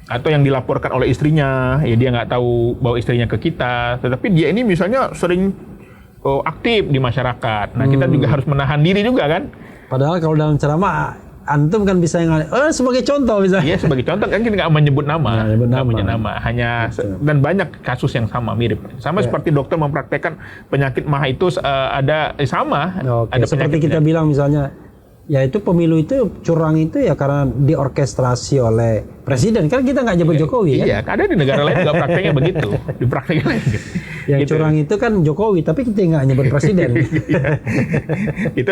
Atau yang dilaporkan oleh istrinya, ya dia nggak tahu bawa istrinya ke kita. Tetapi dia ini misalnya sering aktif di masyarakat. Nah, kita juga harus menahan diri juga kan. Padahal kalau dalam ceramah antum kan bisa sebagai contoh bisa. Iya, sebagai contoh kan kita nggak menyebut nama, hanya dan banyak kasus yang sama mirip. Seperti dokter mempraktekkan penyakit MAH itu ada sama. Ada seperti kita bilang misalnya, yaitu pemilu itu curang itu ya karena diorkestrasi oleh presiden. Kan kita nggak nyebut Jokowi kan? Iya, ada di negara lain juga prakteknya begitu. Diprakteknya lain. Yang curang itu kan Jokowi, tapi kita nggak nyebut presiden. Itu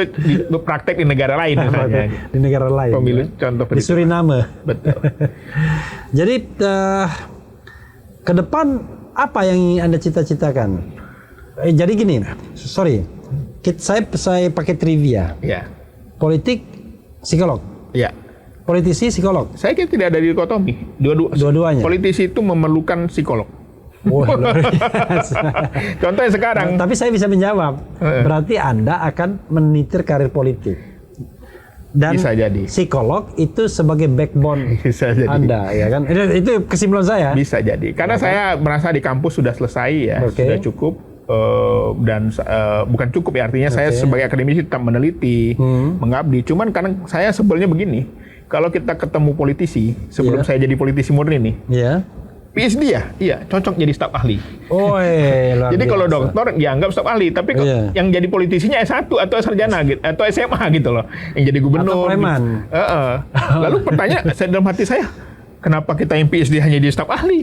praktek di negara lain misalnya. Di negara lain. Pemilu contoh di Suriname. Betul. Jadi ke depan apa yang ingin Anda cita-citakan? Jadi gini, saya pakai trivia. Politik, psikolog. Politisi, psikolog. Saya kira tidak ada dikotomi. Dua-duanya. Politisi itu memerlukan psikolog. Contohnya sekarang. Tapi saya bisa menjawab. Berarti Anda akan menitir karir politik. Dan bisa jadi. Psikolog itu sebagai backbone Anda, ya kan? Itu kesimpulan saya. Bisa jadi. Karena saya merasa di kampus sudah selesai ya, sudah cukup. Dan bukan cukup ya, artinya saya sebagai akademisi tetap meneliti, mengabdi. Cuman karena saya sebelnya begini, kalau kita ketemu politisi sebelum saya jadi politisi murni nih, PhD iya cocok jadi staf ahli. Jadi kalau dokter dianggap staf ahli, tapi yang jadi politisinya S1 atau sarjana gitu, atau SMA gitu loh, yang jadi gubernur. Lalu pertanyaan dalam hati saya, kenapa kita yang PhD hanya di staf ahli?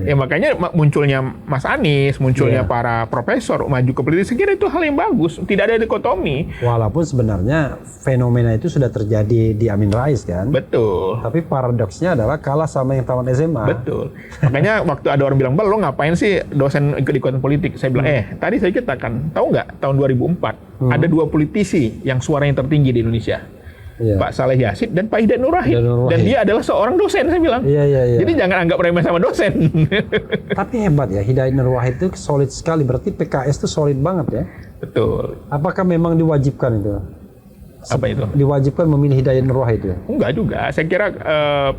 Ya makanya munculnya Mas Anies, munculnya para profesor maju ke politik, saya kira itu hal yang bagus. Tidak ada dikotomi. Walaupun sebenarnya fenomena itu sudah terjadi di Amin Rais kan? Betul. Tapi paradoksnya adalah kalah sama yang tamat SMA. Betul. Makanya waktu ada orang bilang, lo ngapain sih dosen ikut-ikutan politik? Saya bilang, tadi saya ceritakan, tahu nggak tahun 2004 ada 2 politisi yang suaranya tertinggi di Indonesia. Pak Saleh Yasid dan Pak Hidayat Nur Wahid. Dan dia adalah seorang dosen, saya bilang. Jadi jangan anggap remeh sama dosen. Tapi hebat ya, Hidayat Nur Wahid itu solid sekali. Berarti PKS itu solid banget ya. Betul. Apakah memang diwajibkan itu? Apa itu? Diwajibkan memilih Hidayat Nur Wahid ya? Enggak juga. Saya kira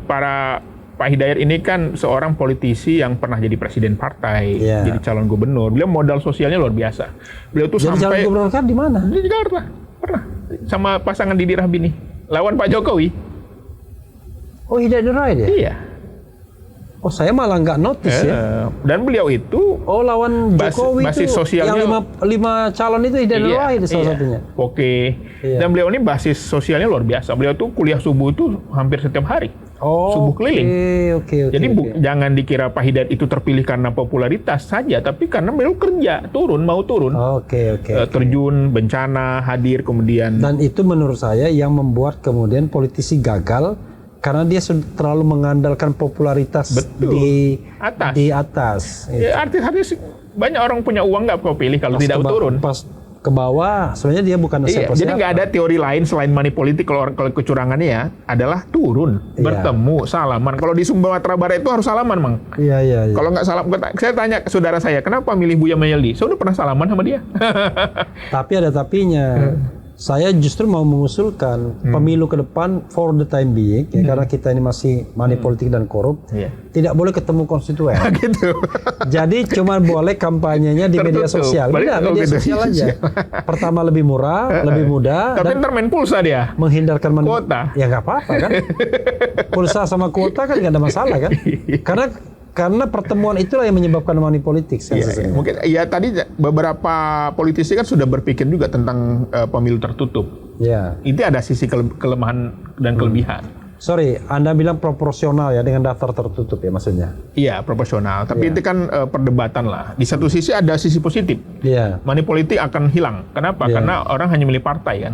para Pak Hidayat ini kan seorang politisi yang pernah jadi presiden partai, jadi calon gubernur. Beliau modal sosialnya luar biasa. Beliau tuh jadi sampai calon gubernur kan di mana? Di Jakarta, pernah sama pasangan Didi Rahbini, lawan Pak Jokowi. Oh, Hidayat Nurwain ya? Iya. Oh, saya malah nggak notice ya. Dan beliau itu lawan Jokowi basis itu sosialnya, yang lima calon itu Hidayat Nurwain salah satunya. Oke. Dan beliau ini basis sosialnya luar biasa. Beliau tuh kuliah subuh itu hampir setiap hari. Subuh keliling. Oke. Jadi jangan dikira Pak Hidayat itu terpilih karena popularitas saja, tapi karena beliau kerja, mau turun. Terjun, bencana, hadir, kemudian. Dan itu menurut saya yang membuat kemudian politisi gagal karena dia terlalu mengandalkan popularitas di atas. Ya, artis-artis banyak orang punya uang nggak kau pilih kalau tidak turun. Pas ke bawah, sebenarnya dia bukan siapa-siapa. Jadi nggak ada teori lain selain money politik kalau kecurangannya ya adalah turun, bertemu, salaman. Kalau di Sumatera Barat itu harus salaman, Mang. Iya. Kalau nggak salam, saya tanya ke saudara saya, kenapa milih Buya Mayaldi? Saya udah pernah salaman sama dia. Tapi ada tapinya. Saya justru mau mengusulkan pemilu ke depan for the time being, karena kita ini masih money politik dan korup, tidak boleh ketemu konstituen. Gitu. Jadi cuma boleh kampanyenya di media sosial. Media sosial aja. Pertama lebih murah, lebih mudah. Tapi ntar main pulsa dia. Menghindarkan kuota. Ya nggak apa-apa kan. Pulsa sama kuota kan nggak ada masalah kan. Karena pertemuan itulah yang menyebabkan money politik. Mungkin ya tadi beberapa politisi kan sudah berpikir juga tentang pemilu tertutup. Itu ada sisi kelemahan dan kelebihan. Sorry, Anda bilang proporsional ya dengan daftar tertutup ya maksudnya? Iya, proporsional. Tapi itu kan perdebatan lah. Di satu sisi ada sisi positif. Money politik akan hilang. Kenapa? Karena orang hanya milih partai kan.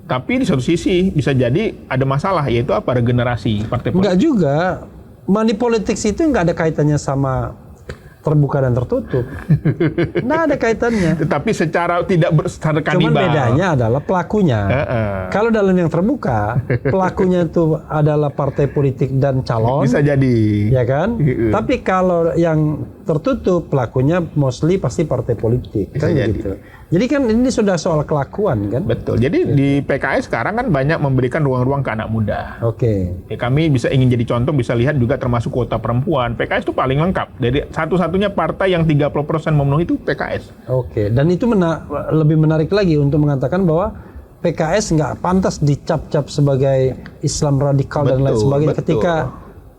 Tapi di satu sisi bisa jadi ada masalah, yaitu apa? Regenerasi partai politik. Enggak juga. Money politics itu nggak ada kaitannya sama terbuka dan tertutup. Nggak ada kaitannya. Tetapi secara tidak secara kanibal. Cuman bedanya adalah pelakunya. Kalau dalam yang terbuka, pelakunya itu adalah partai politik dan calon. Bisa jadi. Ya kan? Tapi kalau yang tertutup, pelakunya mostly pasti partai politik. Bisa kan jadi. gitu. Jadi kan ini sudah soal kelakuan kan? Betul. Jadi di PKS sekarang kan banyak memberikan ruang-ruang ke anak muda. Ya, kami ingin jadi contoh, bisa lihat juga termasuk kuota perempuan. PKS itu paling lengkap. Dari satu-satunya partai yang 30% memenuhi itu PKS. Dan itu lebih menarik lagi untuk mengatakan bahwa PKS nggak pantas dicap-cap sebagai Islam radikal dan lain sebagainya.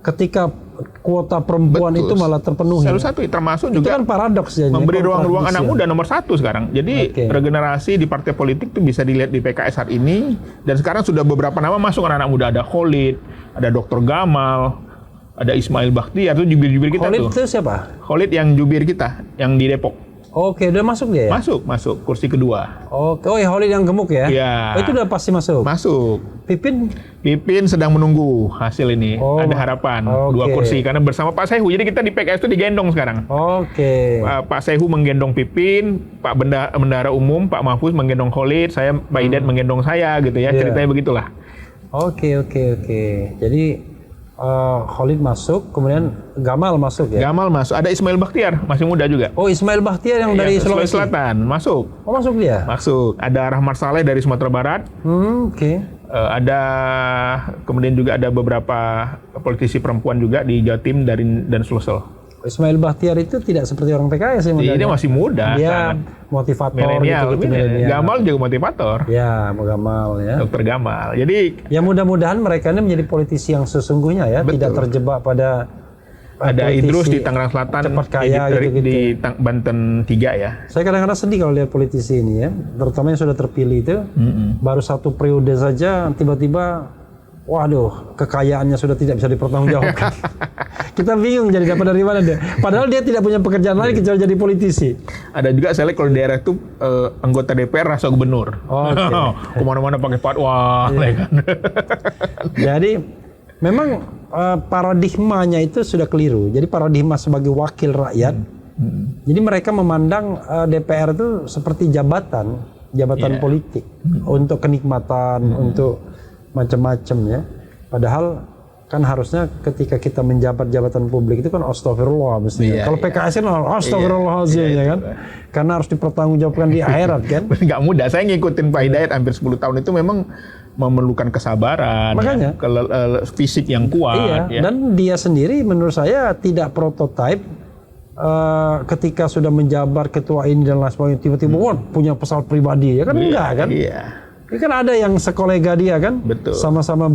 Ketika kuota perempuan itu malah terpenuhi. Salah satu termasuk itu juga kan paradoks jadinya, memberi ruang-ruang anak muda nomor 1 sekarang. Jadi regenerasi di partai politik itu bisa dilihat di PKS saat ini, dan sekarang sudah beberapa nama masuk anak muda. Ada Khalid, ada Dr. Gamal, ada Ismail Bakhtiar, itu jubir-jubir kita. Khalid itu siapa? Khalid yang jubir kita, yang di Depok. Udah masuk dia ya? Masuk kursi kedua. Khalid yang gemuk ya? Itu udah pasti masuk? Masuk. Pipin sedang menunggu hasil ini. Ada harapan 2 kursi karena bersama Pak Sehu. Jadi kita di PKS itu digendong sekarang. Pak Sehu menggendong Pipin, Pak Bendahara Umum, Pak Mahfuz menggendong Khalid, saya Pak Hidayat menggendong saya gitu ya. Ceritanya begitulah. Jadi Khalid masuk, kemudian Gamal masuk ya? Gamal masuk. Ada Ismail Bakhtiar, masih muda juga. Ismail Bakhtiar yang dari Sulawesi Selatan masuk. Masuk dia? Masuk. Ada Rahmat Saleh dari Sumatera Barat. Ada kemudian juga ada beberapa politisi perempuan juga di Jatim dan Sulsel. Ismail Bakhtiar itu tidak seperti orang PKS yang dia masih muda. Dia motivator milenial. Gamal juga motivator. Gamal ya. Dr. Gamal. Jadi ya mudah-mudahan mereka ini menjadi politisi yang sesungguhnya ya, tidak terjebak pada ada Idrus di Tangerang Selatan, cepat kaya di Banten 3 ya. Saya kadang-kadang sedih kalau lihat politisi ini ya, terutama yang sudah terpilih itu, baru 1 periode saja tiba-tiba waduh, kekayaannya sudah tidak bisa dipertanggungjawabkan. Kita bingung jadi dapat dari mana dia. Padahal dia tidak punya pekerjaan lain kecuali jadi politisi. Ada juga saya lihat kalau di daerah itu anggota DPR rasa gubernur. Kemana-mana pakai fatwa. Jadi memang paradigmanya itu sudah keliru. Jadi paradigma sebagai wakil rakyat. Jadi mereka memandang DPR itu seperti jabatan politik untuk kenikmatan, untuk macam-macam ya. Padahal kan harusnya ketika kita menjabat jabatan publik itu kan astagfirullah mestinya. Kalau PKS kan astagfirullahaladzim ya kan. Karena harus dipertanggungjawabkan di akhirat kan. Nggak mudah. Saya ngikutin Pak Hidayat hampir 10 tahun itu memang memerlukan kesabaran, makanya fisik yang kuat. Iya, dan dia sendiri menurut saya tidak prototipe ketika sudah menjabat ketua ini dan lain sebagainya tiba-tiba wah punya pesawat pribadi ya kan enggak kan? Iya. Ini kan ada yang sekolega dia kan, Betul. sama-sama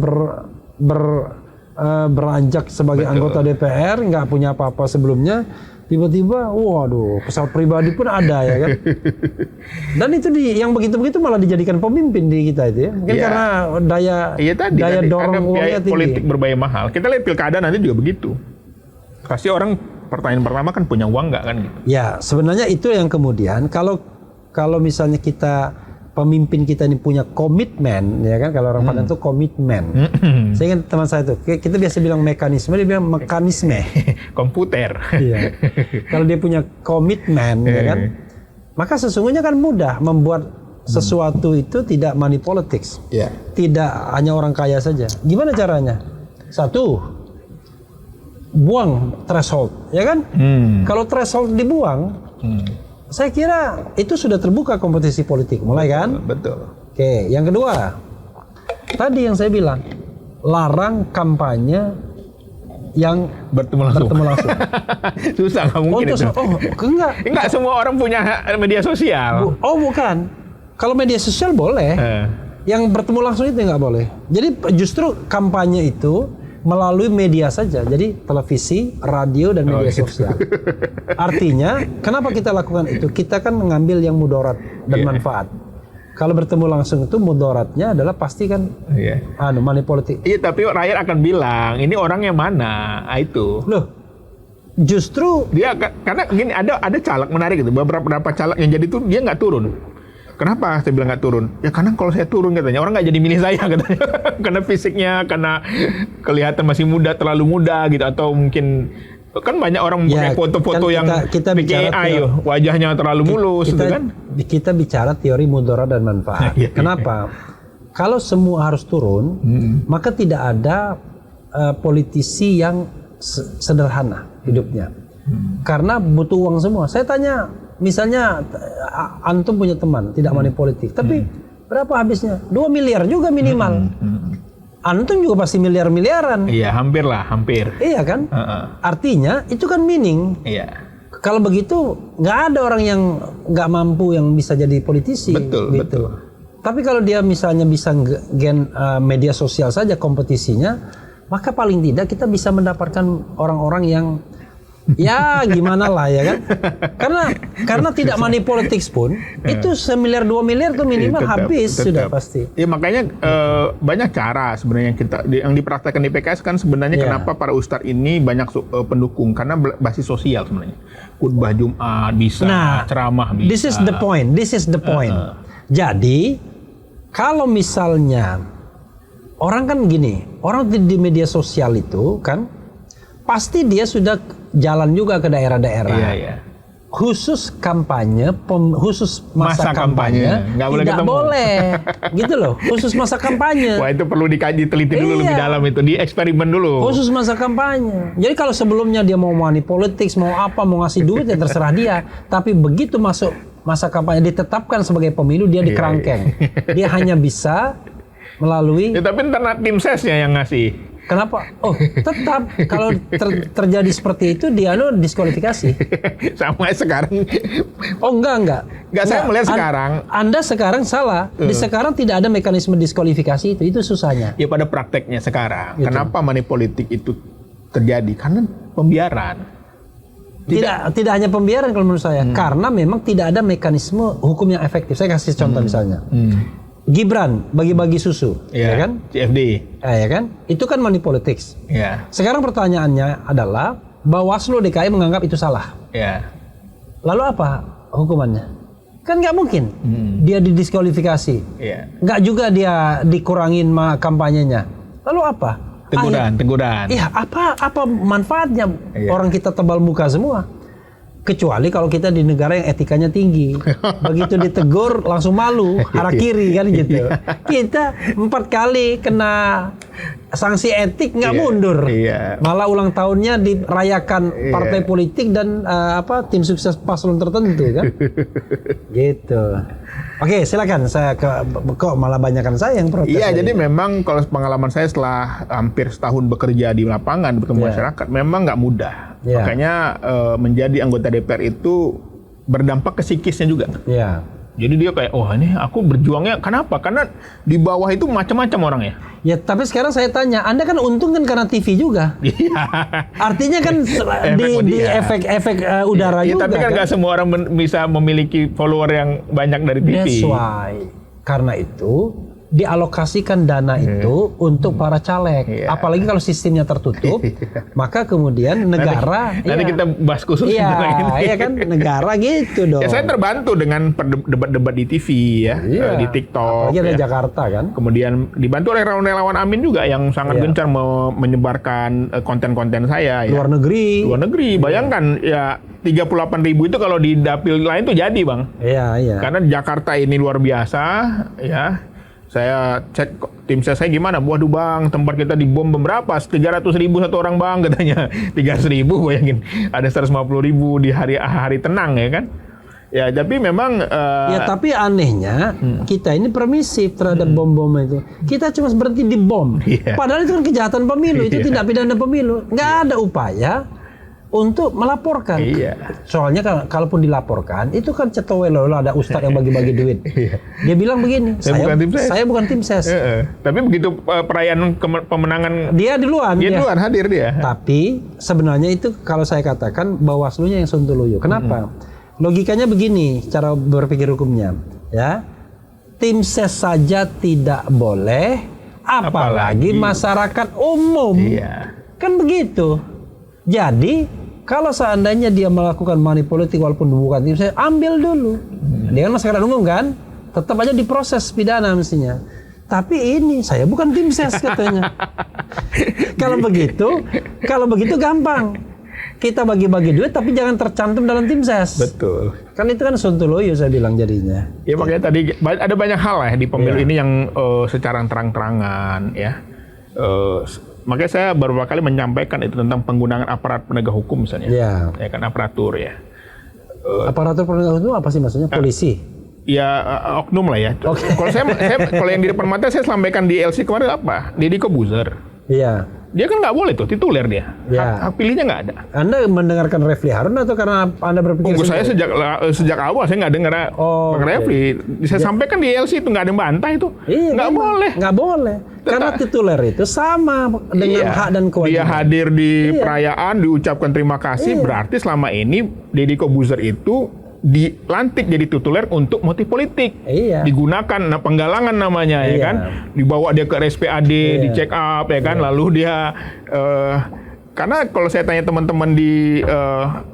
beranjak sebagai anggota DPR, nggak punya apa-apa sebelumnya. Tiba-tiba, waduh, pesawat pribadi pun ada ya kan. Dan itu yang begitu-begitu malah dijadikan pemimpin di kita itu ya. Mungkin karena daya dorong uangnya tinggi. Politik berbaya mahal. Kita lihat pilkada nanti juga begitu. Pasti orang pertanyaan pertama kan punya uang nggak kan gitu. Ya, sebenarnya itu yang kemudian kalau misalnya pemimpin kita ini punya komitmen, ya kan, kalau orang Padang itu komitmen. Saya ingat teman saya itu, kita biasa bilang mekanisme, dia bilang mekanisme. Komputer. Iya. Kalau dia punya komitmen, ya kan, maka sesungguhnya kan mudah membuat sesuatu itu tidak money politics. Yeah. Tidak hanya orang kaya saja. Gimana caranya? Satu, buang threshold, ya kan? Kalau threshold dibuang, saya kira itu sudah terbuka kompetisi politik, mulai kan? Betul. Oke, yang kedua, tadi yang saya bilang, larang kampanye yang bertemu langsung. Susah, nggak mungkin itu. Enggak semua orang punya media sosial. Bukan. Kalau media sosial boleh, yang bertemu langsung itu nggak boleh. Jadi justru kampanye itu melalui media saja, jadi televisi, radio, dan media sosial. Artinya, kenapa kita lakukan itu? Kita kan mengambil yang mudarat dan manfaat. Kalau bertemu langsung itu mudaratnya adalah pasti kan money politik. Iya, tapi rakyat akan bilang, ini orang yang mana? Itu. Loh, justru dia karena gini, ada caleg menarik itu. Beberapa caleg yang jadi tuh dia nggak turun. Kenapa saya bilang nggak turun? Ya karena kalau saya turun katanya orang nggak jadi milih saya katanya. Karena fisiknya, karena kelihatan masih muda, terlalu muda gitu, atau mungkin kan banyak orang pakai foto-foto kan yang bikin AI, wajahnya terlalu mulus, gitu kan? Kita bicara teori mudarat dan manfaat. Kenapa? Kalau semua harus turun, maka tidak ada politisi yang sederhana hidupnya. Karena butuh uang semua. Saya tanya, misalnya antum punya teman tidak money politik, tapi berapa habisnya? 2 miliar juga minimal. Antum juga pasti miliaran. Iya, hampir. Iya kan? Artinya itu kan meaning. Iya. Kalau begitu nggak ada orang yang nggak mampu yang bisa jadi politisi. Betul. Tapi kalau dia misalnya bisa media sosial saja kompetisinya, maka paling tidak kita bisa mendapatkan orang-orang yang ya gimana lah ya kan, karena tidak money politics pun itu 1 miliar 2 miliar tuh minimal habis sudah pasti. Ya makanya banyak cara sebenarnya yang dipraktekkan di PKS kan sebenarnya kenapa para ustadz ini banyak pendukung, karena basis sosial sebenarnya. Khutbah Jumat bisa, ceramah bisa. This is the point. Jadi kalau misalnya orang kan gini, orang di media sosial itu kan pasti dia sudah jalan juga ke daerah-daerah. Iya. Khusus kampanye, khusus masa kampanye tidak boleh. Gitu loh, khusus masa kampanye. Wah, itu perlu diteliti dulu lebih dalam, itu di eksperimen dulu. Khusus masa kampanye. Jadi kalau sebelumnya dia mau money politics, mau apa, mau ngasih duit ya terserah dia. Tapi begitu masuk masa kampanye ditetapkan sebagai pemilu, dia dikerangkeng. Dia hanya bisa melalui. Ya, tapi ntar tim sesnya yang ngasih. Kenapa? Oh, tetap kalau terjadi seperti itu dia diskualifikasi. Sama sekarang. Oh, enggak. Saya melihat sekarang. Anda sekarang salah. Di sekarang tidak ada mekanisme diskualifikasi itu susahnya. Ya pada prakteknya sekarang. Gitu. Kenapa money politik itu terjadi? Karena pembiaran. Tidak hanya pembiaran kalau menurut saya. Karena memang tidak ada mekanisme hukum yang efektif. Saya kasih contoh misalnya. Gibran bagi-bagi susu, ya kan? CFD. Ya kan? Itu kan money politics. Ya. Sekarang pertanyaannya adalah Bawaslu DKI menganggap itu salah. Ya. Lalu apa hukumannya? Kan nggak mungkin dia didiskualifikasi. Ya. Nggak juga dia dikurangin kampanyenya. Lalu apa? Teguran. Iya, apa manfaatnya? Orang kita tebal muka semua. Kecuali kalau kita di negara yang etikanya tinggi, begitu ditegur langsung malu, harakiri kan gitu. Kita 4 kali kena sanksi etik nggak mundur, malah ulang tahunnya dirayakan partai politik dan tim sukses paslon tertentu kan, gitu. Oke, silakan. Kok malah banyakan saya yang protes. Iya, jadi memang kalau pengalaman saya setelah hampir setahun bekerja di lapangan bertemu masyarakat, memang nggak mudah. Makanya menjadi anggota DPR itu berdampak ke psikisnya juga. Iya. Jadi dia kayak, oh ini aku berjuangnya, kenapa? Karena di bawah itu macam-macam orangnya. Ya, tapi sekarang saya tanya, Anda kan untung kan karena TV juga. Iya. Artinya kan di efek udara juga. Tapi kan nggak semua orang bisa memiliki follower yang banyak dari TV. That's why. Karena itu dialokasikan dana itu untuk para caleg. Apalagi kalau sistemnya tertutup, maka kemudian negara nanti kita bahas khusus tentang ini. Iya kan, negara gitu dong. Ya, saya terbantu dengan debat-debat di TV ya, di TikTok. Apalagi ada Jakarta kan. Kemudian dibantu oleh relawan Amin juga yang sangat gencar menyebarkan konten-konten saya. Luar negeri. Bayangkan ya 38.000 itu kalau di dapil lain tuh jadi, Bang. Iya. Karena Jakarta ini luar biasa ya. Saya cek tim saya gimana, waduh Bang, tempat kita dibom berapa? 300.000 satu orang Bang, katanya. 300.000, bayangin. Ada 150.000 di hari tenang ya kan. Ya, tapi memang ya, tapi anehnya kita ini permisif terhadap bom-bom itu. Kita cuma berhenti di bom. Padahal itu kan kejahatan pemilu, itu tindak pidana pemilu. Nggak ada upaya untuk melaporkan. Soalnya kalaupun dilaporkan, itu kan cetowelo, ada ustadz yang bagi-bagi duit. Dia bilang begini, saya bukan tim ses. Tapi begitu perayaan pemenangan, dia duluan. Dia duluan hadir dia. Tapi sebenarnya itu kalau saya katakan Bawaslu-nya yang sontoloyo. Kenapa? Logikanya begini, cara berpikir hukumnya, ya. Tim ses saja tidak boleh, apalagi masyarakat umum. Kan begitu. Jadi kalau seandainya dia melakukan money politik walaupun bukan tim ses, ambil dulu. Dia kan masyarakat umum kan, tetap aja diproses pidana mestinya. Tapi ini saya bukan tim ses katanya. Kalau begitu gampang. Kita bagi-bagi duit tapi jangan tercantum dalam tim ses. Betul. Kan itu kan sontoloyo saya bilang jadinya. Ya makanya tadi ada banyak hal lah di pemilu ini yang secara terang-terangan ya. Makanya saya beberapa kali menyampaikan itu tentang penggunaan aparat penegak hukum misalnya. Ya kan, aparatur ya. Aparatur penegak hukum apa sih maksudnya? Polisi? Ya oknum lah ya. Kalau saya kalau yang di depan mata saya sampaikan di LC kemarin apa? Deddy Kobuzer. Iya. Dia kan nggak boleh tuh tituler dia. Hak pilihnya nggak ada. Anda mendengarkan Refli Harun atau karena Anda berpikir? Saya sejak awal saya nggak dengar Refli. Saya sampaikan di LC itu nggak ada yang bantah itu. Nggak boleh. Nggak boleh. Karena tituler itu sama dengan hak dan kewajiban. Dia hadir di perayaan, diucapkan terima kasih, berarti selama ini Deddy Kobuzer itu dilantik jadi tituler untuk motif politik. Digunakan penggalangan namanya ya kan. Dibawa dia ke RSPAD, di check up ya kan. Lalu dia karena kalau saya tanya teman-teman di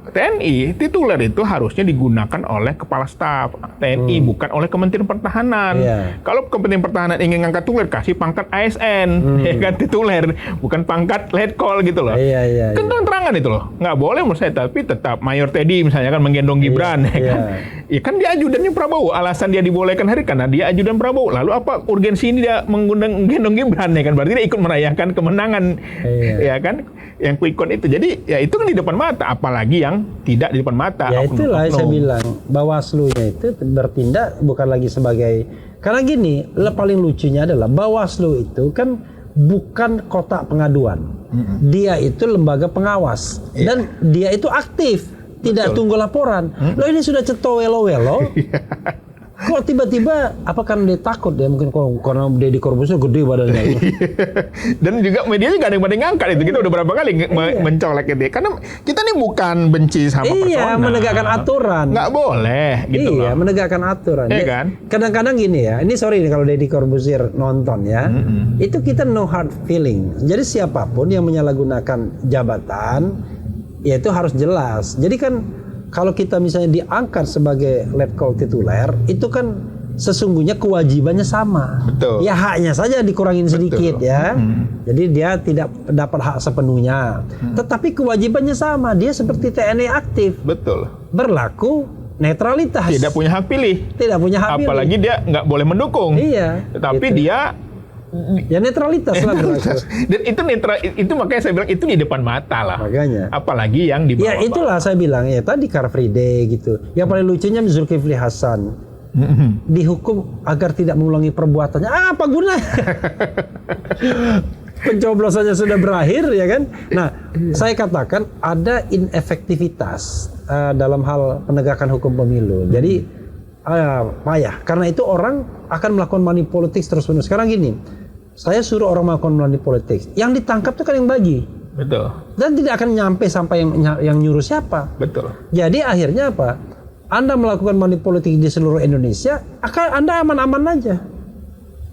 TNI, tituler itu harusnya digunakan oleh kepala staf TNI, bukan oleh Kementerian Pertahanan. Kalau Kementerian Pertahanan ingin ngangkat tituler, kasih pangkat ASN, ya kan, tituler, bukan pangkat letkol gitu loh. Kan terang-terangan itu loh. Nggak boleh menurut saya, tapi tetap Mayor Teddy misalnya kan menggendong Gibran, ya kan. Ya kan dia ajudannya Prabowo. Alasan dia dibolehkan hadir karena dia ajudan Prabowo. Lalu apa urgensi ini dia menggendong Gibran, ya kan? Berarti dia ikut merayakan kemenangan, ya kan? Yang quick count itu. Jadi ya itu kan di depan mata, apalagi yang tidak di depan mata. Ya itulah saya bilang, Bawaslu-nya itu bertindak bukan lagi sebagai, karena gini, paling lucunya adalah Bawaslu itu kan bukan kotak pengaduan. Dia itu lembaga pengawas dan dia itu aktif, tidak tunggu laporan. Loh ini sudah cetowelo-welo. Kok tiba-tiba, apa kan dia takut ya, mungkin karena Deddy Corbuzier gede badannya. Dan juga medianya nggak ada yang pada ngangkat itu. Kita udah berapa kali mencolek itu. Karena kita nih bukan benci sama personal. Menegakkan aturan. Nggak boleh gitu loh. Menegakkan aturan. Kan? Kadang-kadang gini ya, ini sorry nih kalau Deddy Corbuzier nonton ya, itu kita no hard feeling. Jadi siapapun yang menyalahgunakan jabatan, ya itu harus jelas. Jadi kan kalau kita misalnya diangkat sebagai letkol tituler, itu kan sesungguhnya kewajibannya sama. Ya haknya saja dikurangin sedikit ya. Jadi dia tidak dapat hak sepenuhnya. Tetapi kewajibannya sama. Dia seperti TNI aktif. Berlaku netralitas. Tidak punya hak pilih. Apalagi dia nggak boleh mendukung. Tetapi gitu. Dia ya netralitas lah. Dan itu netral, itu makanya saya bilang itu di depan mata lah. Makanya. Apalagi yang di bawah. Ya itulah saya bilang ya tadi Car Free Day gitu. Yang paling lucunya Zulkifli Hasan. dihukum agar tidak mengulangi perbuatannya. Apa gunanya? Pencoblosannya sudah berakhir, ya kan? Nah, saya katakan ada inefektivitas dalam hal penegakan hukum pemilu. Jadi payah. Karena itu orang akan melakukan money politics terus-menerus. Sekarang gini, saya suruh orang melakukan money politics. Yang ditangkap itu kan yang bagi. Betul. Dan tidak akan nyampe sampai yang nyuruh siapa. Betul. Jadi akhirnya apa? Anda melakukan money politik di seluruh Indonesia, Anda aman-aman aja.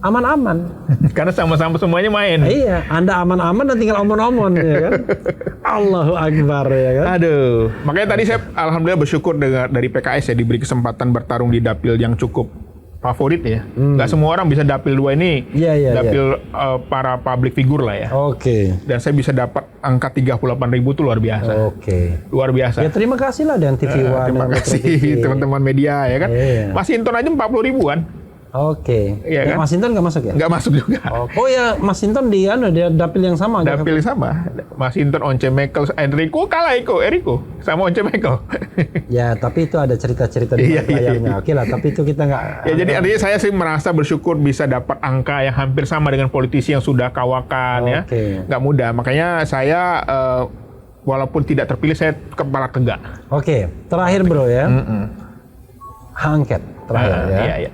Aman-aman. Karena sama-sama semuanya main. Iya, Anda aman-aman dan tinggal omon-omon, ya kan? Allahu Akbar, ya kan? Aduh. Makanya tadi saya alhamdulillah bersyukur dari PKS ya diberi kesempatan bertarung di dapil yang cukup favorit ya. Nggak semua orang bisa dapil 2 ini. Dapil para public figure lah ya. Oke. Dan saya bisa dapat angka 38.000 itu luar biasa. Oke. Luar biasa. Ya terima kasih lah dengan TV One. Terima kasih teman-teman media ya kan. Mas Hinton aja 40 ribuan. Oke. Iya kan? Mas Hinton nggak masuk ya? Nggak masuk juga. Oh ya, Mas Hinton dia dapil yang sama. Dapil sama. Mas Hinton, Once Mekel, Enrico kalah Eriko sama Once Mekel. Ya, tapi itu ada cerita-cerita di layarnya. Oke lah, tapi itu kita nggak. Ya, jadi artinya saya sih merasa bersyukur bisa dapat angka yang hampir sama dengan politisi yang sudah kawakan ya. Nggak mudah. Makanya saya walaupun tidak terpilih, saya kepala tegak. Oke, terakhir bro ya. Hak angket terakhir ya. Iya.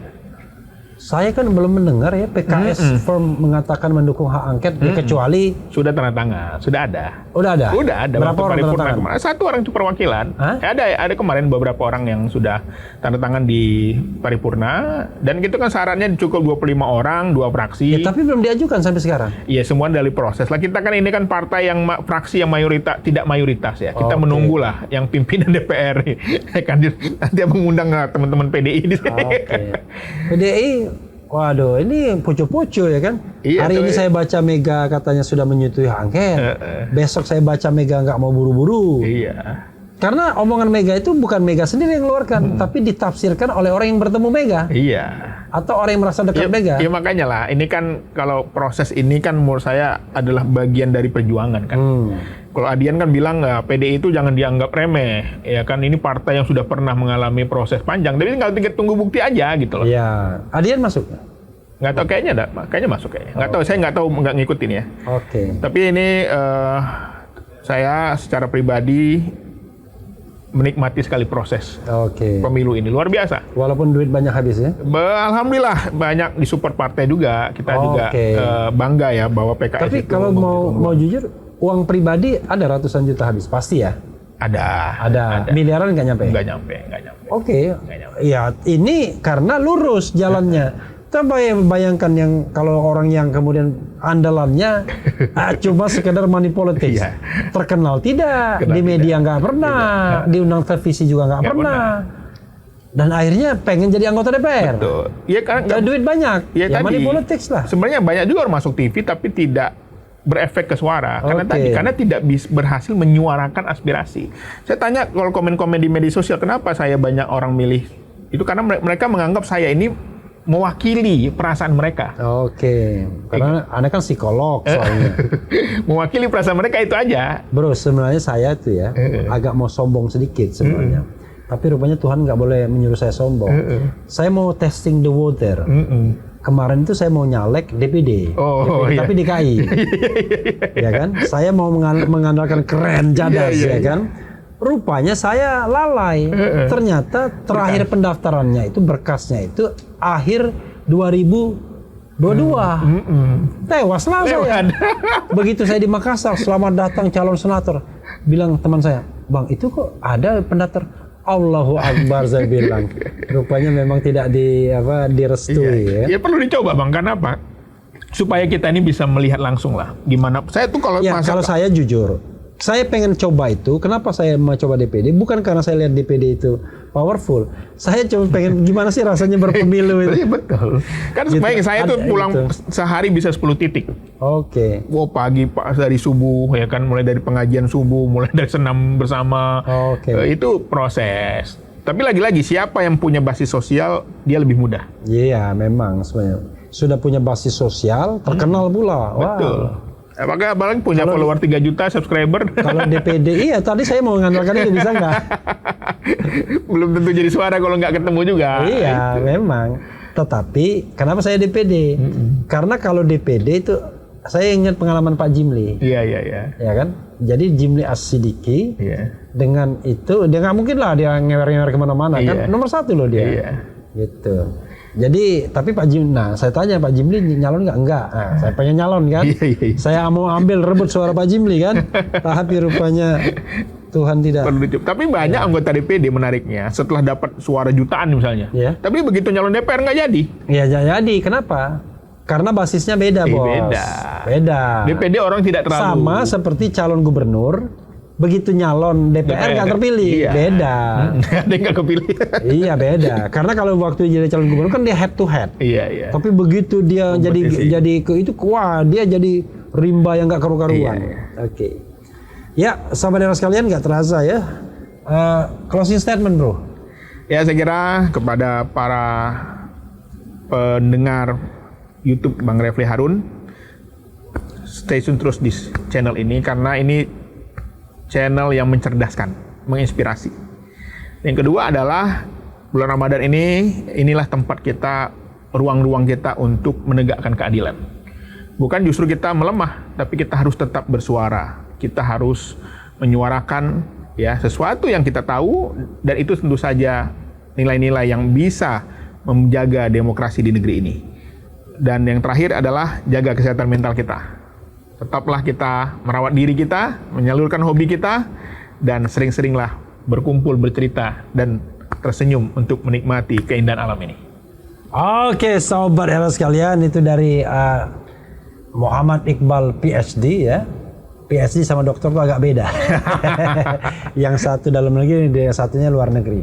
Saya kan belum mendengar ya PKS firm mengatakan mendukung hak angket kecuali sudah tanda tangan, sudah ada. Udah ada. Udah ada. Berapa orang tanda tangan? Kemarin. Satu orang itu perwakilan. Ada kemarin beberapa orang yang sudah tanda tangan di paripurna dan gitu kan syaratnya cukup 25 orang, 2 fraksi. Ya, tapi belum diajukan sampai sekarang. Iya, semua dari proses. Lah kita kan ini kan partai yang fraksi yang tidak mayoritas ya. Kita menunggulah yang pimpinan DPR kan nanti mengundang teman-teman PDI di sini. PDI waduh, ini pucu-pucu ya kan? Iya, hari ini saya baca Mega katanya sudah menyetujui hak angket. Besok saya baca Mega nggak mau buru-buru. Iya. Karena omongan Mega itu bukan Mega sendiri yang mengeluarkan, tapi ditafsirkan oleh orang yang bertemu Mega. Iya. Atau orang yang merasa dekat Mega. Iya makanya lah, ini kan kalau proses ini kan menurut saya adalah bagian dari perjuangan kan. Kalau Adian kan bilang PDI itu jangan dianggap remeh, ya kan ini partai yang sudah pernah mengalami proses panjang. Tapi tinggal tunggu bukti aja gitu loh. Iya. Adian masuk? Nggak tahu kayaknya masuk kayaknya. Nggak tahu, saya nggak ngikutin ya. Oke. Tapi ini saya secara pribadi menikmati sekali proses pemilu ini luar biasa. Walaupun duit banyak habis ya. Alhamdulillah banyak disupport partai juga. Kita juga bangga ya bahwa PKS. Tapi itu kalau mau jujur, uang pribadi ada ratusan juta habis pasti ya. Ada. Miliaran nggak nyampe. Nggak nyampe. Oke. Ya ini karena lurus jalannya. Coba bayangkan yang kalau orang yang kemudian andalannya cuma sekedar money politics. Terkenal tidak, di media nggak pernah, diundang televisi juga nggak pernah. Dan akhirnya pengen jadi anggota DPR. Betul. Ya karena duit banyak. Ya money politics lah. Sebenarnya banyak juga orang masuk TV tapi tidak berefek ke suara karena tidak berhasil menyuarakan aspirasi. Saya tanya kalau komen-komen di media sosial kenapa saya banyak orang milih itu karena mereka menganggap saya ini mewakili perasaan mereka. Karena Anda kan psikolog soalnya. Mewakili perasaan mereka itu aja. Bro, sebenarnya saya tuh ya agak mau sombong sedikit sebenarnya. Tapi rupanya Tuhan nggak boleh menyuruh saya sombong. Saya mau testing the water. Kemarin itu saya mau nyalek DPD, tapi DKI. Ya kan? Saya mau mengandalkan keren jadas ya kan? Rupanya saya lalai. Ternyata terakhir pendaftarannya itu berkasnya itu akhir 2022. Tewaslah saya. Begitu saya di Makassar, selamat datang calon senator. Bilang teman saya, "Bang, itu kok ada pendaftar?" Allahu Akbar saya bilang. Rupanya memang tidak direstui ya. Ya perlu dicoba Bang, karena apa? Supaya kita ini bisa melihat langsung lah gimana. Saya tuh kalau saya jujur, saya pengen coba itu. Kenapa saya mau coba DPD? Bukan karena saya lihat DPD itu powerful. Saya cuma pengen gimana sih rasanya berpemilu itu. Iya betul. Kan gitu, saya tuh pulang sehari bisa 10 titik. Pagi dari subuh ya kan, mulai dari pengajian subuh, mulai dari senam bersama. Itu proses. Tapi lagi-lagi siapa yang punya basis sosial dia lebih mudah. Iya, memang sebenarnya. Sudah punya basis sosial, terkenal pula. Betul. Apakah Abang punya follower 3 juta subscriber? Kalau DPD, iya tadi saya mau mengandalkan itu bisa nggak? Belum tentu jadi suara kalau nggak ketemu juga. Iya, memang. Tetapi kenapa saya DPD? Karena kalau DPD itu saya ingat pengalaman Pak Jimli. Iya. Ya kan? Jadi Jimli As-Sidiki dengan itu dia nggak mungkin lah dia ngewer-ngewer kemana-mana kan nomor 1 loh dia. Iya. Gitu. Jadi tapi Pak Jimli, nah saya tanya Pak Jimli nyalon nggak? Enggak. Nah, saya pengen nyalon kan. Saya mau ambil rebut suara Pak Jimli kan. Tapi rupanya Tuhan tidak. Tapi banyak anggota DPD menariknya setelah dapat suara jutaan misalnya. Tapi begitu nyalon DPR nggak jadi. Iya jadi. Kenapa? Karena basisnya beda, Bos. Beda. DPD orang tidak terlalu. Sama seperti calon gubernur, begitu nyalon DPR nggak terpilih. Beda. Ada yang nggak kepilih. Iya beda. Karena kalau waktu jadi calon gubernur kan dia head to head. Iya. Tapi begitu dia jadi ke itu, wah dia jadi rimba yang nggak karu-karuan. Oke. Ya, sahabat daerah sekalian, nggak terasa ya. Closing statement, bro. Ya, saya kira kepada para pendengar YouTube Bang Refli Harun, stay tune terus di channel ini karena ini channel yang mencerdaskan, menginspirasi. Yang kedua adalah bulan Ramadan inilah tempat kita, ruang-ruang kita untuk menegakkan keadilan. Bukan justru kita melemah, tapi kita harus tetap bersuara. Kita harus menyuarakan ya sesuatu yang kita tahu, dan itu tentu saja nilai-nilai yang bisa menjaga demokrasi di negeri ini. Dan yang terakhir adalah jaga kesehatan mental kita. Tetaplah kita merawat diri kita, menyalurkan hobi kita, dan sering-seringlah berkumpul, bercerita, dan tersenyum untuk menikmati keindahan alam ini. Oke, sobat daerah sekalian, itu dari Muhammad Iqbal PhD ya. PhD sama dokter tuh agak beda. Yang satu dalam negeri, yang satunya luar negeri.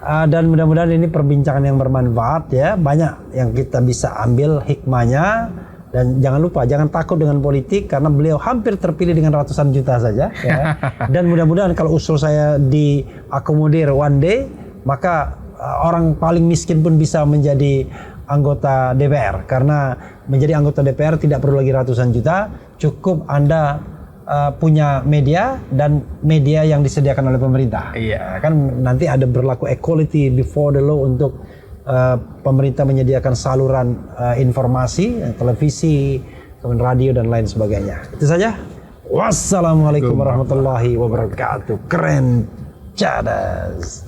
Dan mudah-mudahan ini perbincangan yang bermanfaat ya. Banyak yang kita bisa ambil hikmahnya. Dan jangan lupa, jangan takut dengan politik karena beliau hampir terpilih dengan ratusan juta saja ya. Dan mudah-mudahan kalau usul saya diakomodir one day, maka orang paling miskin pun bisa menjadi anggota DPR. Karena menjadi anggota DPR tidak perlu lagi ratusan juta, cukup Anda punya media dan media yang disediakan oleh pemerintah. Iya. Kan nanti ada berlaku equality before the law untuk pemerintah menyediakan saluran informasi, televisi, kemudian radio dan lain sebagainya. Itu saja. Wassalamualaikum warahmatullahi wabarakatuh. Keren cadas.